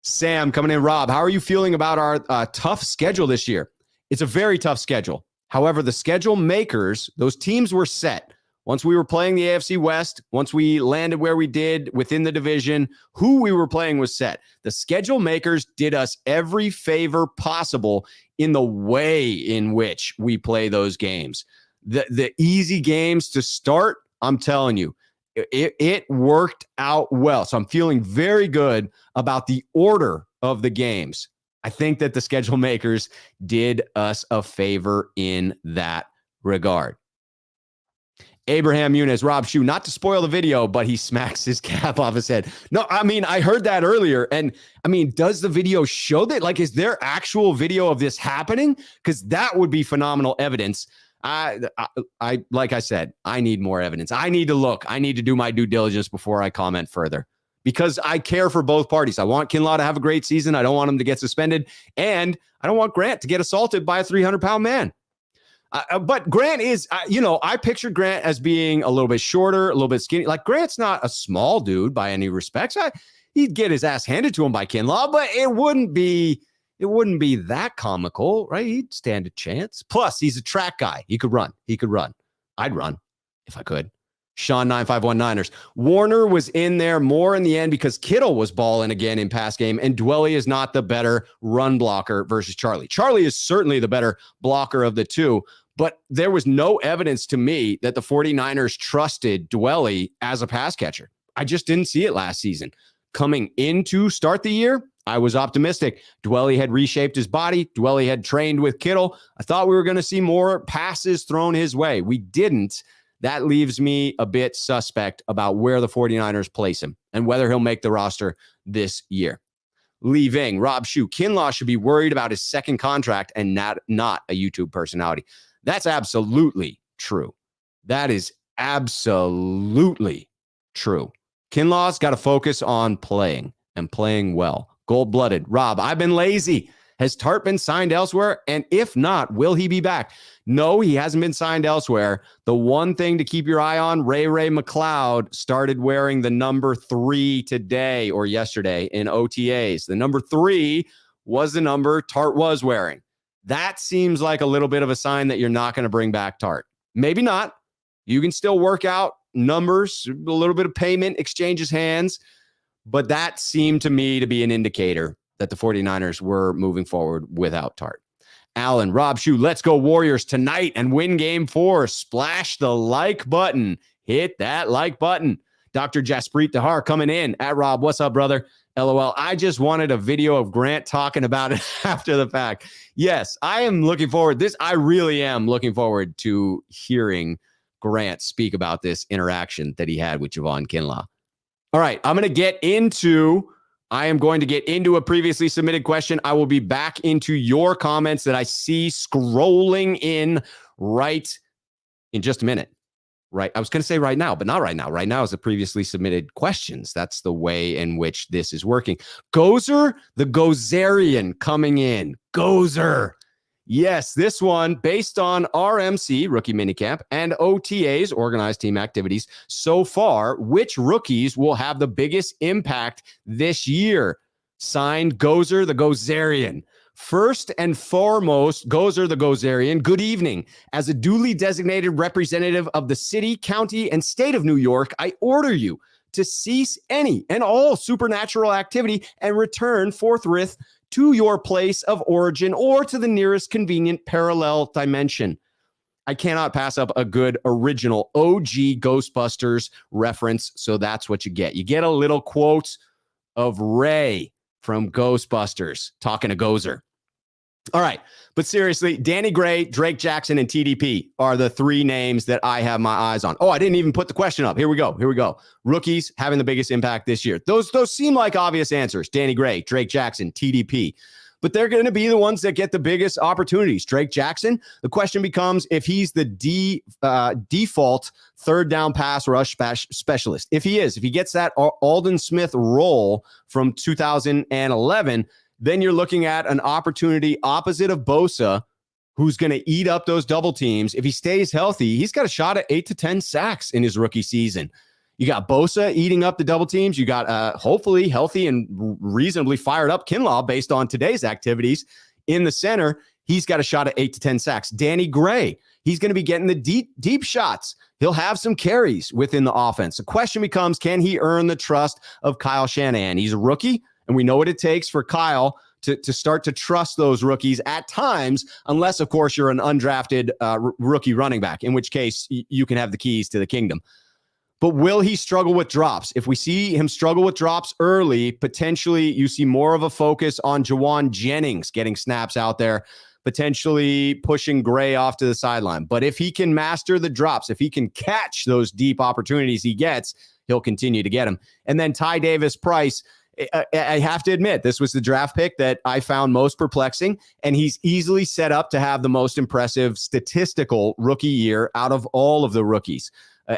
S1: Sam coming in. Rob, how are you feeling about our tough schedule this year? It's a very tough schedule. However, the schedule makers, those teams were set. Once we were playing the AFC West, once we landed where we did within the division, who we were playing was set. The schedule makers did us every favor possible in the way in which we play those games. The easy games to start, I'm telling you, it worked out well. So I'm feeling very good about the order of the games. I think that the schedule makers did us a favor in that regard. Abraham Muniz, Rob Shue, not to spoil the video, but he smacks his cap off his head. No, I mean, I heard that earlier. And I mean, does the video show that? Like, is there actual video of this happening? Because that would be phenomenal evidence. I like I said, I need more evidence. I need to look. I need to do my due diligence before I comment further, because I care for both parties. I want Kinlaw to have a great season. I don't want him to get suspended. And I don't want Grant to get assaulted by a 300-pound man. But Grant is, I pictured Grant as being a little bit shorter, a little bit skinny. Like, Grant's not a small dude by any respects. He'd get his ass handed to him by Kinlaw, but it wouldn't be that comical, right? He'd stand a chance. Plus, he's a track guy. He could run. I'd run if I could. Sean 951 Niners. Warner was in there more in the end because Kittle was balling again in pass game, and Dwelley is not the better run blocker versus Charlie. Charlie is certainly the better blocker of the two, but there was no evidence to me that the 49ers trusted Dwelley as a pass catcher. I just didn't see it last season. Coming into start the year, I was optimistic. Dwelley had reshaped his body. Dwelley had trained with Kittle. I thought we were going to see more passes thrown his way. We didn't. That leaves me a bit suspect about where the 49ers place him and whether he'll make the roster this year. Leaving, Rob Shue, Kinlaw should be worried about his second contract and not a YouTube personality. That's absolutely true. That is absolutely true. Kinlaw's got to focus on playing and playing well. Gold-blooded. Rob, I've been lazy. Has Tart been signed elsewhere? And if not, will he be back? No, he hasn't been signed elsewhere. The one thing to keep your eye on, Ray McLeod started wearing the number 3 today or yesterday in OTAs. The number 3 was the number Tart was wearing. That seems like a little bit of a sign that you're not going to bring back Tart. Maybe not. You can still work out numbers, a little bit of payment, exchanges hands. But that seemed to me to be an indicator that the 49ers were moving forward without Tart. Allen, Rob Shue, let's go Warriors tonight and win game 4. Splash the like button. Hit that like button. Dr. Jasprit Dahar coming in at Rob. What's up, brother? LOL. I just wanted a video of Grant talking about it after the fact. Yes, I am looking forward. I really am looking forward to hearing Grant speak about this interaction that he had with Javon Kinlaw. All right, I am going to get into a previously submitted question. I will be back into your comments that I see scrolling in right in just a minute. Right. I was going to say right now, but not right now. Right now is the previously submitted questions. That's the way in which this is working. Gozer, the Gozerian coming in. Gozer. Yes, this one based on RMC, rookie minicamp, and OTAs, organized team activities. So far, which rookies will have the biggest impact this year? Signed, Gozer, the Gozerian. First and foremost, Gozer, the Gozerian, good evening. As a duly designated representative of the city, county, and state of New York, I order you to cease any and all supernatural activity and return forthwith to your place of origin or to the nearest convenient parallel dimension. I cannot pass up a good original OG Ghostbusters reference, so that's what you get. You get a little quote of Ray from Ghostbusters talking to Gozer. All right, but seriously, Danny Gray, Drake Jackson, and TDP are the 3 names that I have my eyes on. Oh, I didn't even put the question up. Here we go. Rookies having the biggest impact this year. Those seem like obvious answers. Danny Gray, Drake Jackson, TDP. But they're going to be the ones that get the biggest opportunities. Drake Jackson, the question becomes if he's the default third down pass rush specialist. If he gets that Aldon Smith role from 2011, then you're looking at an opportunity opposite of Bosa, who's going to eat up those double teams. If he stays healthy, he's got a shot at 8 to 10 sacks in his rookie season. You got Bosa eating up the double teams. You got hopefully healthy and reasonably fired up Kinlaw based on today's activities in the center. He's got a shot at 8 to 10 sacks. Danny Gray, he's going to be getting the deep shots. He'll have some carries within the offense. The question becomes, can he earn the trust of Kyle Shanahan? He's a rookie, and we know what it takes for Kyle to start to trust those rookies at times, unless, of course, you're an undrafted rookie running back, in which case you can have the keys to the kingdom. But will he struggle with drops? If we see him struggle with drops early, potentially you see more of a focus on Jawan Jennings getting snaps out there. potentially pushing Gray off to the sideline. But if he can master the drops, if he can catch those deep opportunities he gets, he'll continue to get them. And then Ty Davis Price, I have to admit, this was the draft pick that I found most perplexing, and he's easily set up to have the most impressive statistical rookie year out of all of the rookies.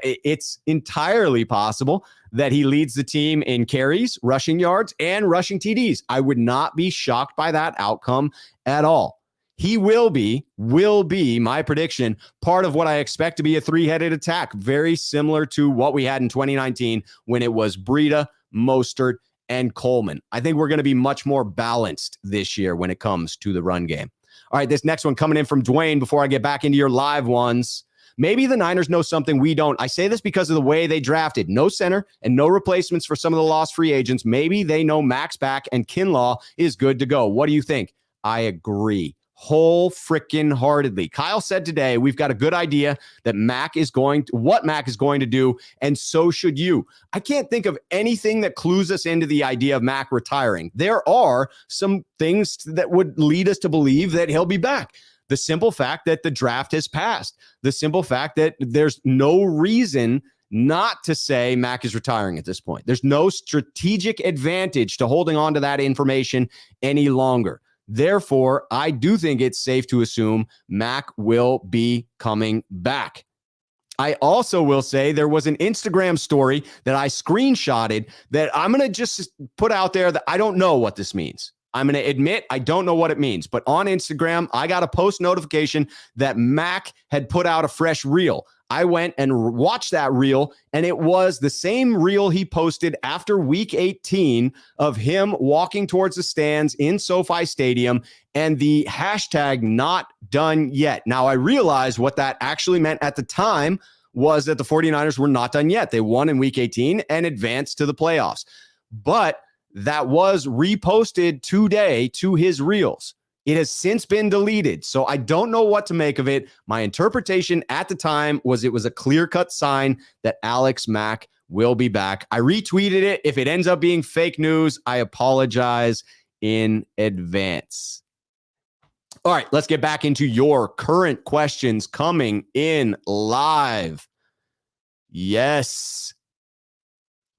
S1: It's entirely possible that he leads the team in carries, rushing yards, and rushing TDs. I would not be shocked by that outcome at all. He will be, my prediction, part of what I expect to be a three-headed attack, very similar to what we had in 2019 when it was Breida, Mostert, and Coleman. I think we're going to be much more balanced this year when it comes to the run game. All right, this next one coming in from Dwayne before I get back into your live ones. Maybe the Niners know something we don't. I say this because of the way they drafted. No center and no replacements for some of the lost free agents. Maybe they know Max back and Kinlaw is good to go. What do you think? I agree. Whole freaking heartedly. Kyle said today, we've got a good idea that Mac is going to do, and so should you. I can't think of anything that clues us into the idea of Mac retiring. There are some things that would lead us to believe that he'll be back. The simple fact that the draft has passed, the simple fact that there's no reason not to say Mac is retiring at this point. There's no strategic advantage to holding on to that information any longer. Therefore, I do think it's safe to assume Mac will be coming back. I also will say there was an Instagram story that I screenshotted that I'm going to just put out there that I don't know what this means. I'm going to admit I don't know what it means, but on Instagram, I got a post notification that Mac had put out a fresh reel. I went and watched that reel, and it was the same reel he posted after week 18 of him walking towards the stands in SoFi Stadium and the hashtag not done yet. Now, I realized what that actually meant at the time was that the 49ers were not done yet. They won in week 18 and advanced to the playoffs. But that was reposted today to his reels. It has since been deleted, so I don't know what to make of it. My interpretation at the time was it was a clear-cut sign that Alex Mack will be back. I retweeted it. If it ends up being fake news, I apologize in advance. All right, let's get back into your current questions coming in live. Yes.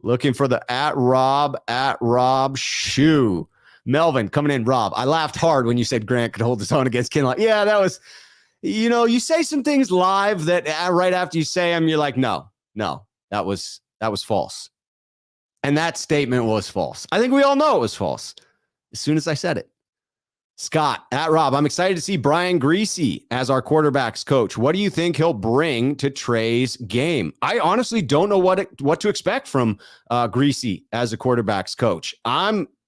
S1: Looking for the at Rob Shoe. Melvin coming in. Rob, I laughed hard when you said Grant could hold his own against Kinlaw. Yeah, that was, you say some things live that right after you say them, you're like, no, that was false. And that statement was false. I think we all know it was false as soon as I said it. Scott, at Rob, I'm excited to see Brian Greasy as our quarterback's coach. What do you think he'll bring to Trey's game? I honestly don't know what to expect from Greasy as a quarterback's coach.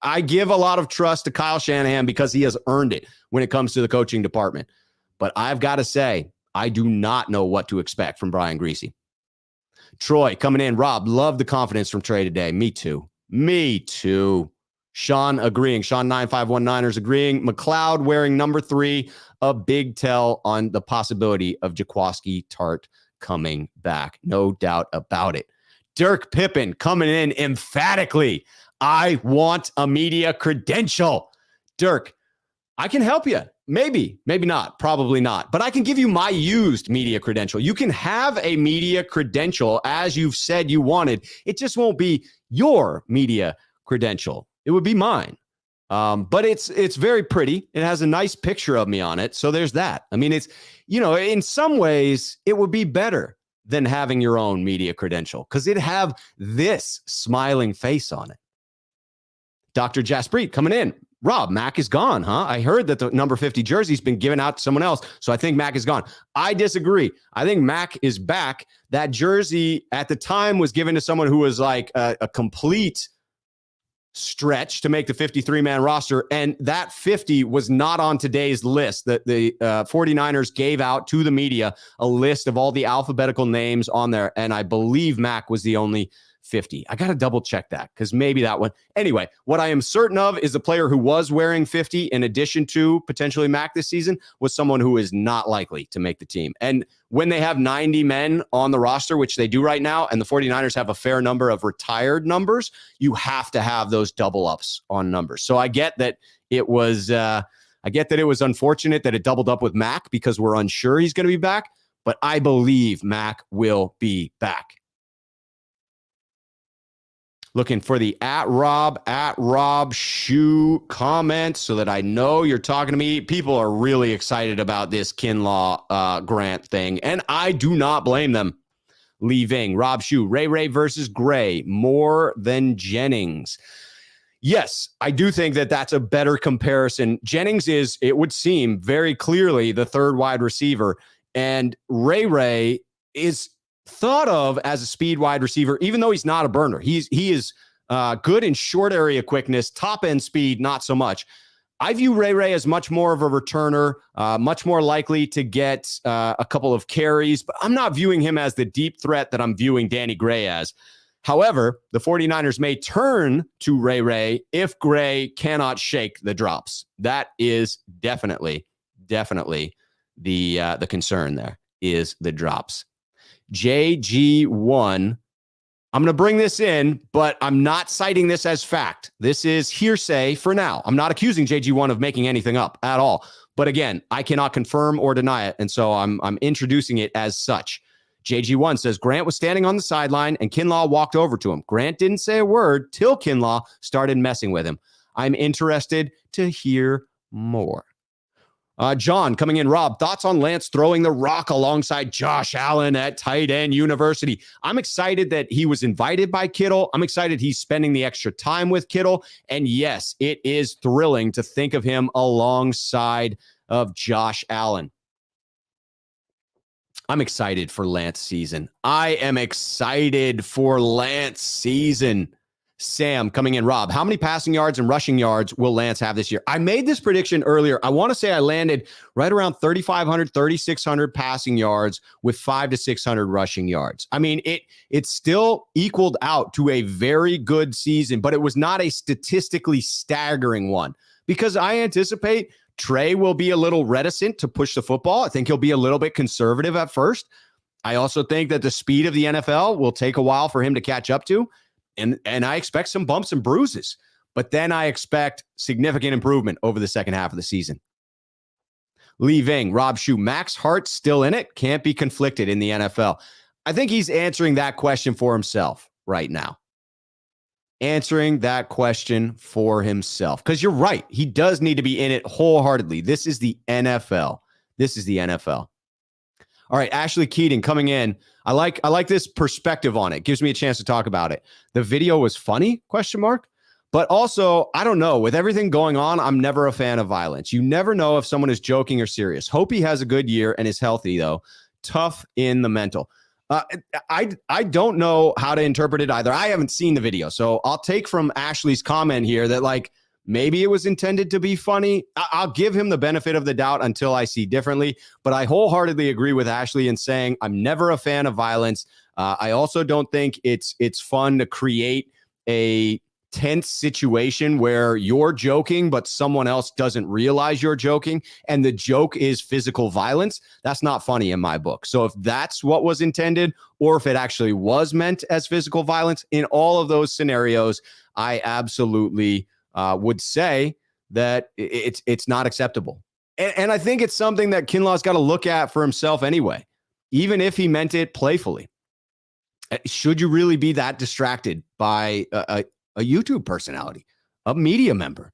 S1: I give a lot of trust to Kyle Shanahan because he has earned it when it comes to the coaching department. But I've got to say, I do not know what to expect from Brian Greasy. Troy coming in. Rob, love the confidence from Trey today. Me too. Sean agreeing. Sean 9519ers agreeing. McLeod wearing number 3. A big tell on the possibility of Jaquiski Tart coming back. No doubt about it. Dirk Pippen coming in emphatically. I want a media credential. Dirk, I can help you. Maybe not. Probably not. But I can give you my used media credential. You can have a media credential as you've said you wanted. It just won't be your media credential. It would be mine. But it's very pretty. It has a nice picture of me on it. So there's that. I mean, it's, in some ways it would be better than having your own media credential because it'd have this smiling face on it. Dr. Jaspreet coming in. Rob, Mac is gone, huh? I heard that the number 50 jersey's been given out to someone else. So I think Mac is gone. I disagree. I think Mac is back. That jersey at the time was given to someone who was like a complete stretch to make the 53-man roster. And that 50 was not on today's list. The 49ers gave out to the media a list of all the alphabetical names on there. And I believe Mac was the only 50. I got to double check that because maybe that one. Anyway, what I am certain of is the player who was wearing 50 in addition to potentially Mac this season was someone who is not likely to make the team. And when they have 90 men on the roster, which they do right now, and the 49ers have a fair number of retired numbers, you have to have those double ups on numbers. So I get that it was I get that it was unfortunate that it doubled up with Mac because we're unsure he's going to be back, but I believe Mac will be back. Looking for the at Rob Shoe comment so that I know you're talking to me. People are really excited about this Kinlaw Grant thing, and I do not blame them. Leaving Rob Shoe, Ray versus Gray, more than Jennings. Yes, I do think that that's a better comparison. Jennings is, it would seem, very clearly the third wide receiver, and Ray is thought of as a speed wide receiver, even though he's not a burner. He is good in short area quickness, top end speed, not so much. I view Ray as much more of a returner, much more likely to get a couple of carries, but I'm not viewing him as the deep threat that I'm viewing Danny Gray as. However, the 49ers may turn to Ray if Gray cannot shake the drops. That is definitely the concern there is the drops. JG1, I'm going to bring this in, but I'm not citing this as fact. This is hearsay for now. I'm not accusing JG1 of making anything up at all. But again, I cannot confirm or deny it, and so I'm introducing it as such. JG1 says Grant was standing on the sideline and Kinlaw walked over to him. Grant didn't say a word till Kinlaw started messing with him. I'm interested to hear more. John coming in. Rob, thoughts on Lance throwing the rock alongside Josh Allen at tight end university? I'm excited that he was invited by Kittle. I'm excited he's spending the extra time with Kittle. And yes, it is thrilling to think of him alongside of Josh Allen. I'm excited for Lance season. I am excited for Lance season. Sam coming in. Rob, how many passing yards and rushing yards will Lance have this year? I made this prediction earlier. I want to say I landed right around 3,500, 3,600 passing yards with 500 to 600 rushing yards. I mean, it still equaled out to a very good season, but it was not a statistically staggering one because I anticipate Trey will be a little reticent to push the football. I think he'll be a little bit conservative at first. I also think that the speed of the NFL will take a while for him to catch up to. And I expect some bumps and bruises, but then I expect significant improvement over the second half of the season. Leaving Rob Shoe, Max Hart still in it? Can't be conflicted in the NFL. I think he's answering that question for himself right now. Answering that question for himself. Because you're right. He does need to be in it wholeheartedly. This is the NFL. All right, Ashley Keating coming in. I like this perspective on it. Gives me a chance to talk about it. The video was funny, ? But also, I don't know. With everything going on, I'm never a fan of violence. You never know if someone is joking or serious. Hope he has a good year and is healthy, though. Tough in the mental. I don't know how to interpret it either. I haven't seen the video. So I'll take from Ashley's comment here that, like, maybe it was intended to be funny. I'll give him the benefit of the doubt until I see differently. But I wholeheartedly agree with Ashley in saying I'm never a fan of violence. I also don't think it's fun to create a tense situation where you're joking, but someone else doesn't realize you're joking. And the joke is physical violence. That's not funny in my book. So if that's what was intended, or if it actually was meant as physical violence, in all of those scenarios, I absolutely would say that it's not acceptable. And I think it's something that Kinlaw's got to look at for himself anyway, even if he meant it playfully. Should you really be that distracted by a YouTube personality, a media member?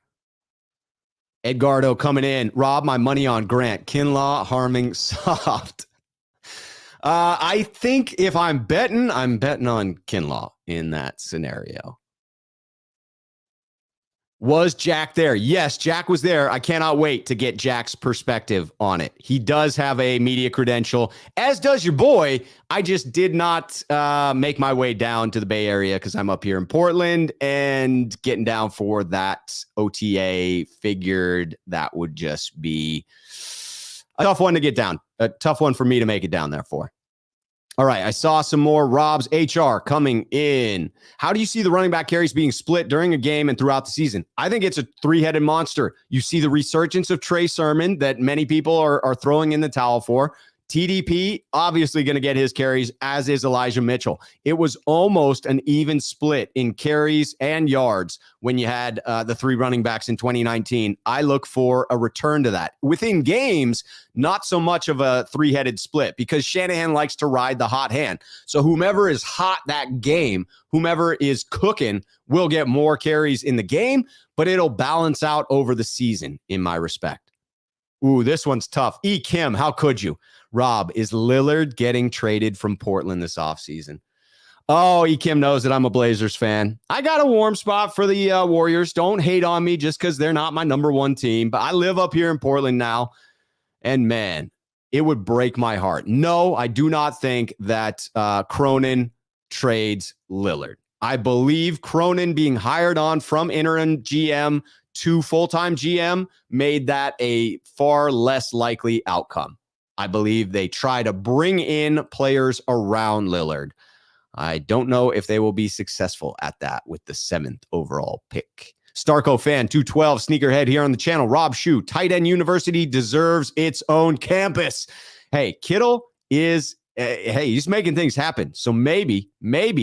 S1: Edgardo coming in. Rob, my money on Grant. Kinlaw harming soft. I think if I'm betting on Kinlaw in that scenario. Was Jack there? Yes, Jack was there. I cannot wait to get Jack's perspective on it. He does have a media credential, as does your boy. I just did not make my way down to the Bay Area because I'm up here in Portland, and getting down for that OTA figured that would just be a tough one to get down. A tough one for me to make it down there for. All right, I saw some more Rob's HR coming in. How do you see the running back carries being split during a game and throughout the season? I think it's a three-headed monster. You see the resurgence of Trey Sermon that many people are throwing in the towel for. TDP, obviously going to get his carries, as is Elijah Mitchell. It was almost an even split in carries and yards when you had the three running backs in 2019. I look for a return to that. Within games, not so much of a three-headed split because Shanahan likes to ride the hot hand. So whomever is hot that game, whomever is cooking, will get more carries in the game, but it'll balance out over the season in my respect. Ooh, this one's tough. E. Kim, how could you? Rob, is Lillard getting traded from Portland this offseason? Oh, E. Kim knows that I'm a Blazers fan. I got a warm spot for the Warriors. Don't hate on me just because they're not my number one team. But I live up here in Portland now. And man, it would break my heart. No, I do not think that Cronin trades Lillard. I believe Cronin being hired on from interim GM to full-time GM made that a far less likely outcome. I believe they try to bring in players around Lillard. I don't know if they will be successful at that with the 7th overall pick. Starco fan 212 sneakerhead here on the channel. Rob Shue, tight end university deserves its own campus. Hey, Kittle is he's making things happen. So maybe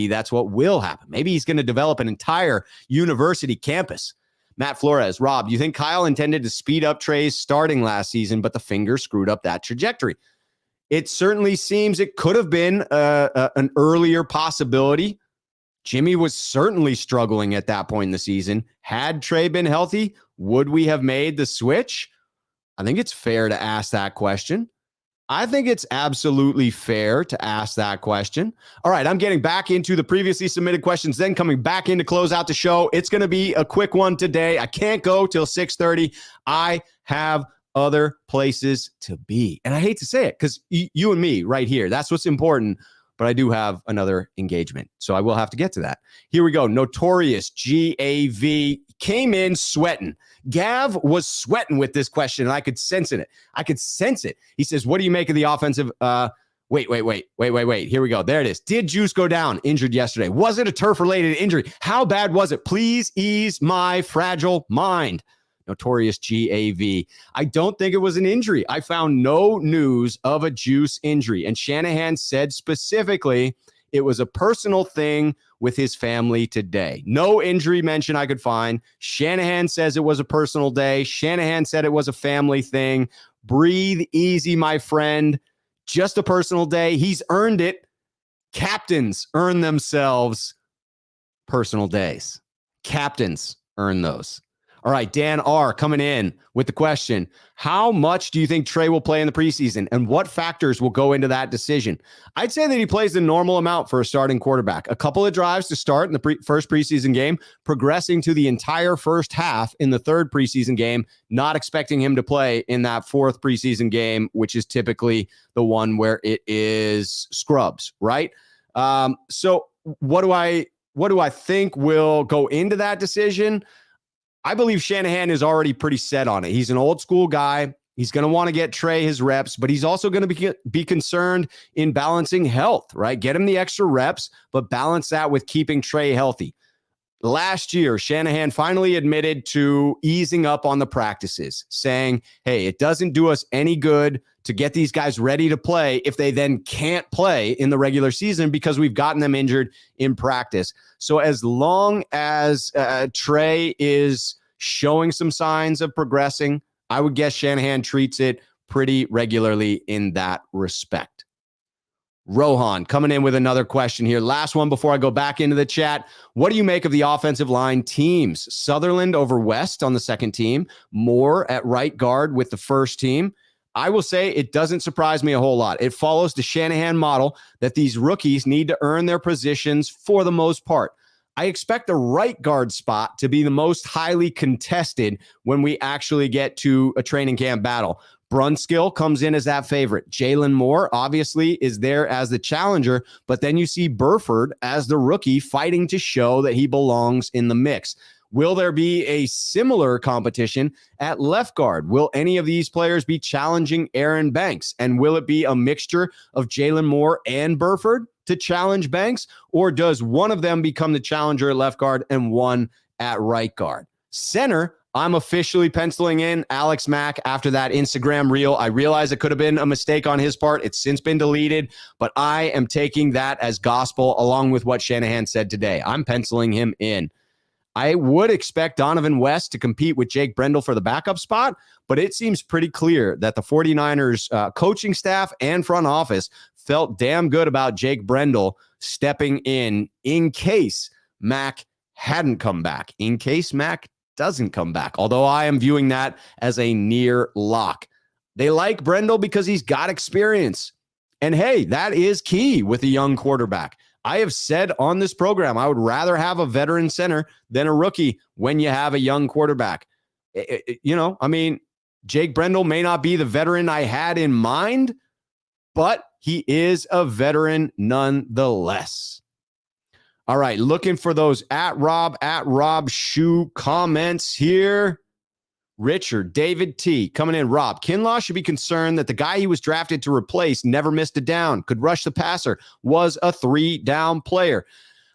S1: that's what will happen. Maybe he's going to develop an entire university campus. Matt Flores, Rob, you think Kyle intended to speed up Trey's starting last season, but the finger screwed up that trajectory? It certainly seems it could have been an earlier possibility. Jimmy was certainly struggling at that point in the season. Had Trey been healthy, would we have made the switch? I think it's fair to ask that question. I think it's absolutely fair to ask that question. All right, I'm getting back into the previously submitted questions, then coming back in to close out the show. It's going to be a quick one today. I can't go till 6:30. I have other places to be. And I hate to say it because you and me right here, that's what's important. But I do have another engagement, so I will have to get to that. Here we go. Notorious GAV came in sweating. Gav was sweating with this question, and I could sense it. He says, what do you make of the offensive? Wait. Here we go. There it is. Did Juice go down injured yesterday? Was it a turf-related injury? How bad was it? Please ease my fragile mind. Notorious GAV. I don't think it was an injury. I found no news of a Juice injury. And Shanahan said specifically it was a personal thing with his family today. No injury mention I could find. Shanahan says it was a personal day. Shanahan said it was a family thing. Breathe easy, my friend. Just a personal day. He's earned it. Captains earn themselves personal days. Captains earn those. All right, Dan R. coming in with the question, how much do you think Trey will play in the preseason and what factors will go into that decision? I'd say that he plays the normal amount for a starting quarterback. A couple of drives to start in the first preseason game, progressing to the entire first half in the third preseason game, not expecting him to play in that fourth preseason game, which is typically the one where it is scrubs, right? So what do I think will go into that decision? I believe Shanahan is already pretty set on it. He's an old school guy. He's going to want to get Trey his reps, but he's also going to be concerned in balancing health, right? Get him the extra reps, but balance that with keeping Trey healthy. Last year, Shanahan finally admitted to easing up on the practices, saying, hey, it doesn't do us any good to get these guys ready to play if they then can't play in the regular season because we've gotten them injured in practice. So as long as Trey is showing some signs of progressing, I would guess Shanahan treats it pretty regularly in that respect. Rohan coming in with another question here. Last one before I go back into the chat. What do you make of the offensive line teams? Sutherland over West on the second team, Moore at right guard with the first team. I will say it doesn't surprise me a whole lot. It follows the Shanahan model that these rookies need to earn their positions for the most part. I expect the right guard spot to be the most highly contested when we actually get to a training camp battle. Brunskill comes in as that favorite. Jalen Moore obviously is there as the challenger, but then you see Burford as the rookie fighting to show that he belongs in the mix. Will there be a similar competition at left guard? Will any of these players be challenging Aaron Banks? And will it be a mixture of Jalen Moore and Burford to challenge Banks? Or does one of them become the challenger at left guard and one at right guard? Center, I'm officially penciling in Alex Mack after that Instagram reel. I realize it could have been a mistake on his part. It's since been deleted, but I am taking that as gospel along with what Shanahan said today. I'm penciling him in. I would expect Donovan West to compete with Jake Brendel for the backup spot, but it seems pretty clear that the 49ers coaching staff and front office felt damn good about Jake Brendel stepping in case Mack hadn't come back, in case Mack doesn't come back, although I am viewing that as a near lock. They like Brendel because he's got experience. And hey, that is key with a young quarterback. I have said on this program, I would rather have a veteran center than a rookie when you have a young quarterback. Jake Brendel may not be the veteran I had in mind, but he is a veteran nonetheless. All right, looking for those at Rob Shoe comments here. Richard, David T. coming in. Rob, Kinlaw should be concerned that the guy he was drafted to replace never missed a down, could rush the passer, was a 3-down player.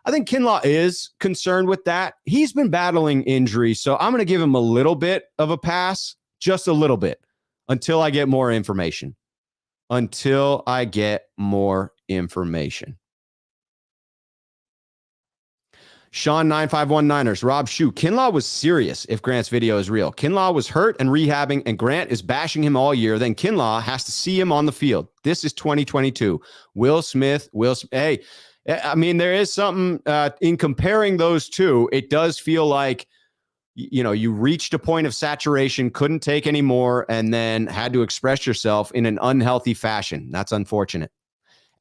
S1: I think Kinlaw is concerned with that. He's been battling injury, so I'm going to give him a little bit of a pass, just a little bit, until I get more information. Sean 9519ers, Rob Shoe. Kinlaw was serious if Grant's video is real. Kinlaw was hurt and rehabbing, and Grant is bashing him all year. Then Kinlaw has to see him on the field. This is 2022. Will Smith. Hey, I mean, there is something in comparing those two. It does feel like, you reached a point of saturation, couldn't take any more, and then had to express yourself in an unhealthy fashion. That's unfortunate.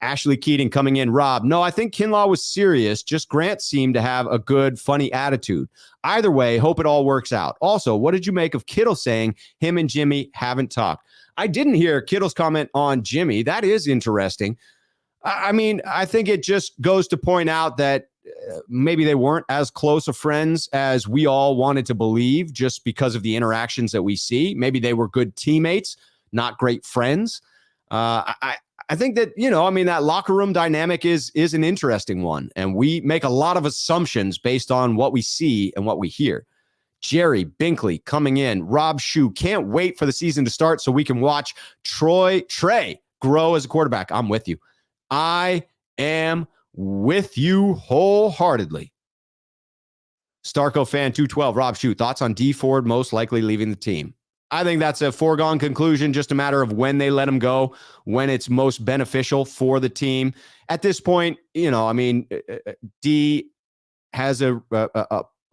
S1: Ashley Keating coming in. Rob, no, I think Kinlaw was serious. Just Grant seemed to have a good, funny attitude. Either way, hope it all works out. Also, what did you make of Kittle saying him and Jimmy haven't talked? I didn't hear Kittle's comment on Jimmy. That is interesting. I mean, I think it just goes to point out that maybe they weren't as close of friends as we all wanted to believe just because of the interactions that we see. Maybe they were good teammates, not great friends. I think that, that locker room dynamic is an interesting one. And we make a lot of assumptions based on what we see and what we hear. Jerry Binkley coming in. Rob Shoe, can't wait for the season to start so we can watch Trey grow as a quarterback. I'm with you. I am with you wholeheartedly. Starco fan 212, Rob Shoe, thoughts on D Ford most likely leaving the team? I think that's a foregone conclusion, just a matter of when they let him go, when it's most beneficial for the team. At this point, D has a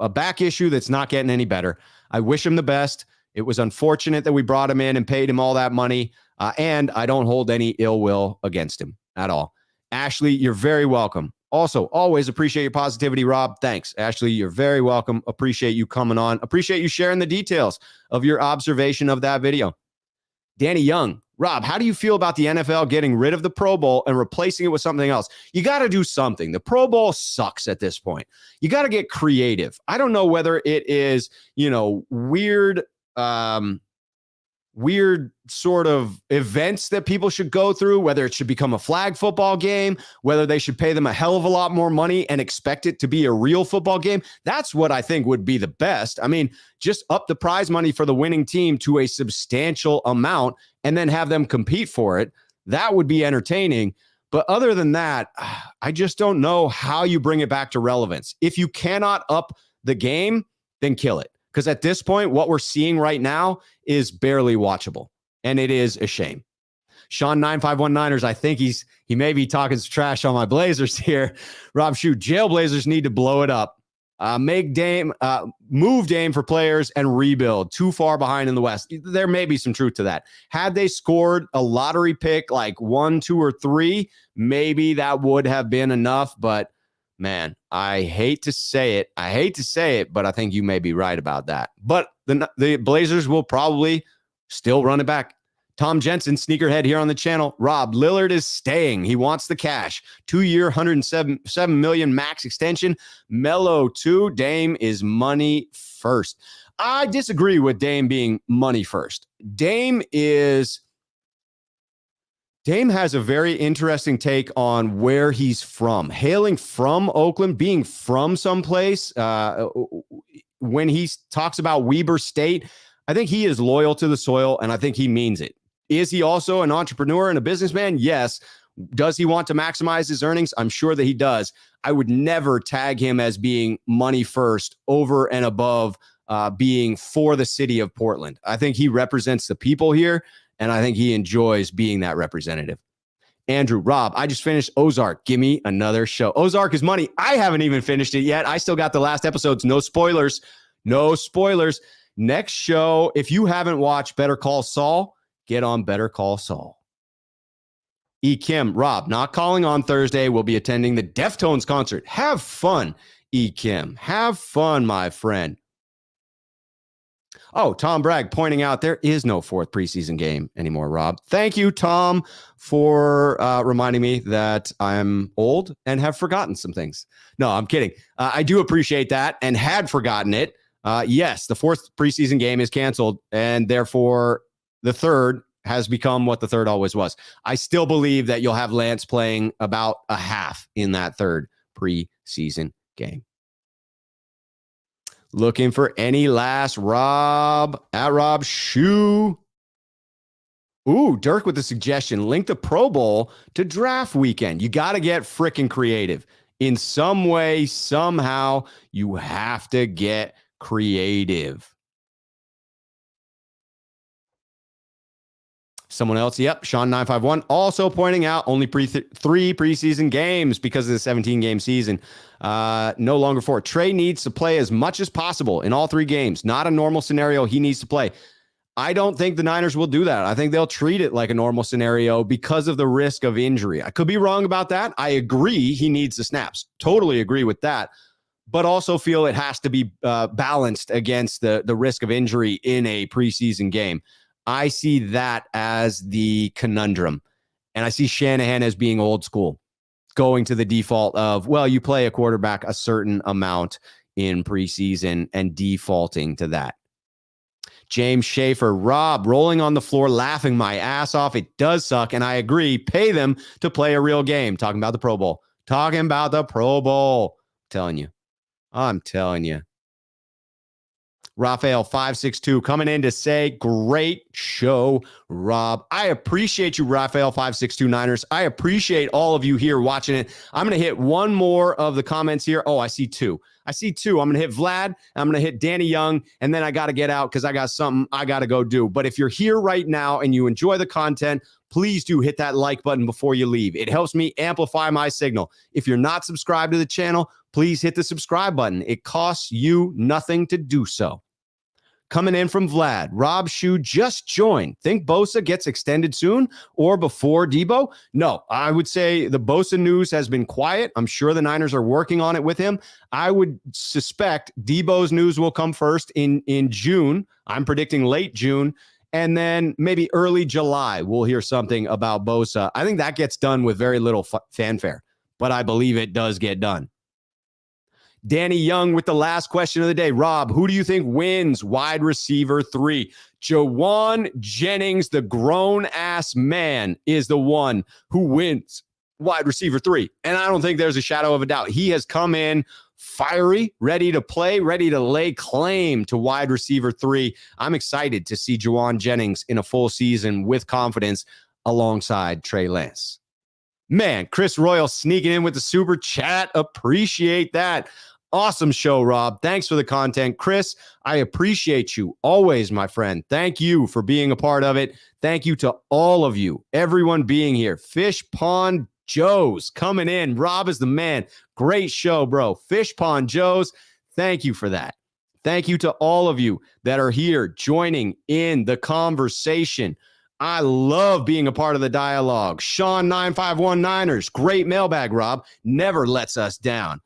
S1: back issue that's not getting any better. I wish him the best. It was unfortunate that we brought him in and paid him all that money, and I don't hold any ill will against him at all. Ashley, you're very welcome. Also, always appreciate your positivity, Rob. Thanks, Ashley. You're very welcome. Appreciate you coming on. Appreciate you sharing the details of your observation of that video. Danny Young, Rob, how do you feel about the NFL getting rid of the Pro Bowl and replacing it with something else? You got to do something. The Pro Bowl sucks at this point. You got to get creative. I don't know whether it is, weird sort of events that people should go through, whether it should become a flag football game, whether they should pay them a hell of a lot more money and expect it to be a real football game. That's what I think would be the best. I mean, just up the prize money for the winning team to a substantial amount and then have them compete for it. That would be entertaining. But other than that, I just don't know how you bring it back to relevance. If you cannot up the game, then kill it. Because at this point, what we're seeing right now is barely watchable. And it is a shame. Sean 9519ers, I think he may be talking some trash on my Blazers here. Rob Shoe, Jailblazers need to blow it up. Move Dame for players and rebuild. Too far behind in the West. There may be some truth to that. Had they scored a lottery pick like 1, 2, or 3, maybe that would have been enough. But man, I hate to say it, but I think you may be right about that. But the Blazers will probably still run it back. Tom Jensen, sneakerhead here on the channel. Rob, Lillard is staying. He wants the cash. 2-year, $107 million max extension. Melo too. Dame is money first. I disagree with Dame being money first. Dame has a very interesting take on where he's from. Hailing from Oakland, being from someplace, when he talks about Weber State, I think he is loyal to the soil, and I think he means it. Is he also an entrepreneur and a businessman? Yes. Does he want to maximize his earnings? I'm sure that he does. I would never tag him as being money first over and above being for the city of Portland. I think he represents the people here, and I think he enjoys being that representative. Andrew, Rob, I just finished Ozark. Give me another show. Ozark is money. I haven't even finished it yet. I still got the last episodes. No spoilers. No spoilers. Next show, if you haven't watched Better Call Saul, get on Better Call Saul. E. Kim, Rob, not calling on Thursday. We'll be attending the Deftones concert. Have fun, E. Kim. Have fun, my friend. Oh, Tom Bragg pointing out there is no fourth preseason game anymore, Rob. Thank you, Tom, for reminding me that I'm old and have forgotten some things. No, I'm kidding. I do appreciate that and had forgotten it. Yes, the fourth preseason game is canceled, and therefore the third has become what the third always was. I still believe that you'll have Lance playing about a half in that third preseason game. Looking for any last Rob at Rob Shoe. Ooh, Dirk with the suggestion. Link the Pro Bowl to draft weekend. You got to get freaking creative. In some way, somehow, you have to get creative. Someone else, yep, Sean951, also pointing out only three preseason games because of the 17-game season. No longer 4. Trey needs to play as much as possible in all 3 games. Not a normal scenario. He needs to play. I don't think the Niners will do that. I think they'll treat it like a normal scenario because of the risk of injury. I could be wrong about that. I agree he needs the snaps. Totally agree with that. But also feel it has to be balanced against the risk of injury in a preseason game. I see that as the conundrum. And I see Shanahan as being old school, going to the default of, well, you play a quarterback a certain amount in preseason and defaulting to that. James Schaefer, Rob, rolling on the floor, laughing my ass off. It does suck, and I agree. Pay them to play a real game. Talking about the Pro Bowl. Talking about the Pro Bowl. I'm telling you. Raphael 562 coming in to say, great show, Rob. I appreciate you, Raphael 562 Niners. I appreciate all of you here watching it. I'm going to hit one more of the comments here. Oh, I see 2. I'm going to hit Vlad. I'm going to hit Danny Young. And then I got to get out because I got something I got to go do. But if you're here right now and you enjoy the content, please do hit that like button before you leave. It helps me amplify my signal. If you're not subscribed to the channel, please hit the subscribe button. It costs you nothing to do so. Coming in from Vlad, Rob Shoe just joined. Think Bosa gets extended soon or before Debo? No, I would say the Bosa news has been quiet. I'm sure the Niners are working on it with him. I would suspect Debo's news will come first in June. I'm predicting late June. And then maybe early July, we'll hear something about Bosa. I think that gets done with very little fanfare, but I believe it does get done. Danny Young with the last question of the day. Rob, who do you think wins wide receiver 3? Jawan Jennings, the grown-ass man, is the one who wins wide receiver 3. And I don't think there's a shadow of a doubt. He has come in fiery, ready to play, ready to lay claim to wide receiver 3. I'm excited to see Jawan Jennings in a full season with confidence alongside Trey Lance. Man, Chris Royal sneaking in with the super chat. Appreciate that. Awesome show, Rob. Thanks for the content. Chris, I appreciate you always, my friend. Thank you for being a part of it. Thank you to all of you, everyone being here. Fish Pond Joe's coming in. Rob is the man. Great show, bro. Fish Pond Joe's. Thank you for that. Thank you to all of you that are here joining in the conversation. I love being a part of the dialogue. Sean951 Niners. Great mailbag, Rob. Never lets us down.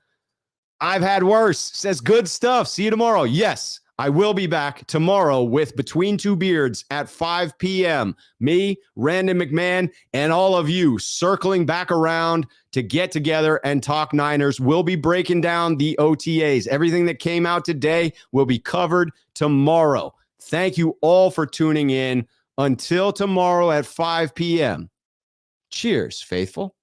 S1: I've had worse. Says good stuff. See you tomorrow. Yes, I will be back tomorrow with Between Two Beards at 5 p.m. Me, Randon McMahon, and all of you circling back around to get together and talk Niners. We'll be breaking down the OTAs. Everything that came out today will be covered tomorrow. Thank you all for tuning in. Until tomorrow at 5 p.m. Cheers, faithful.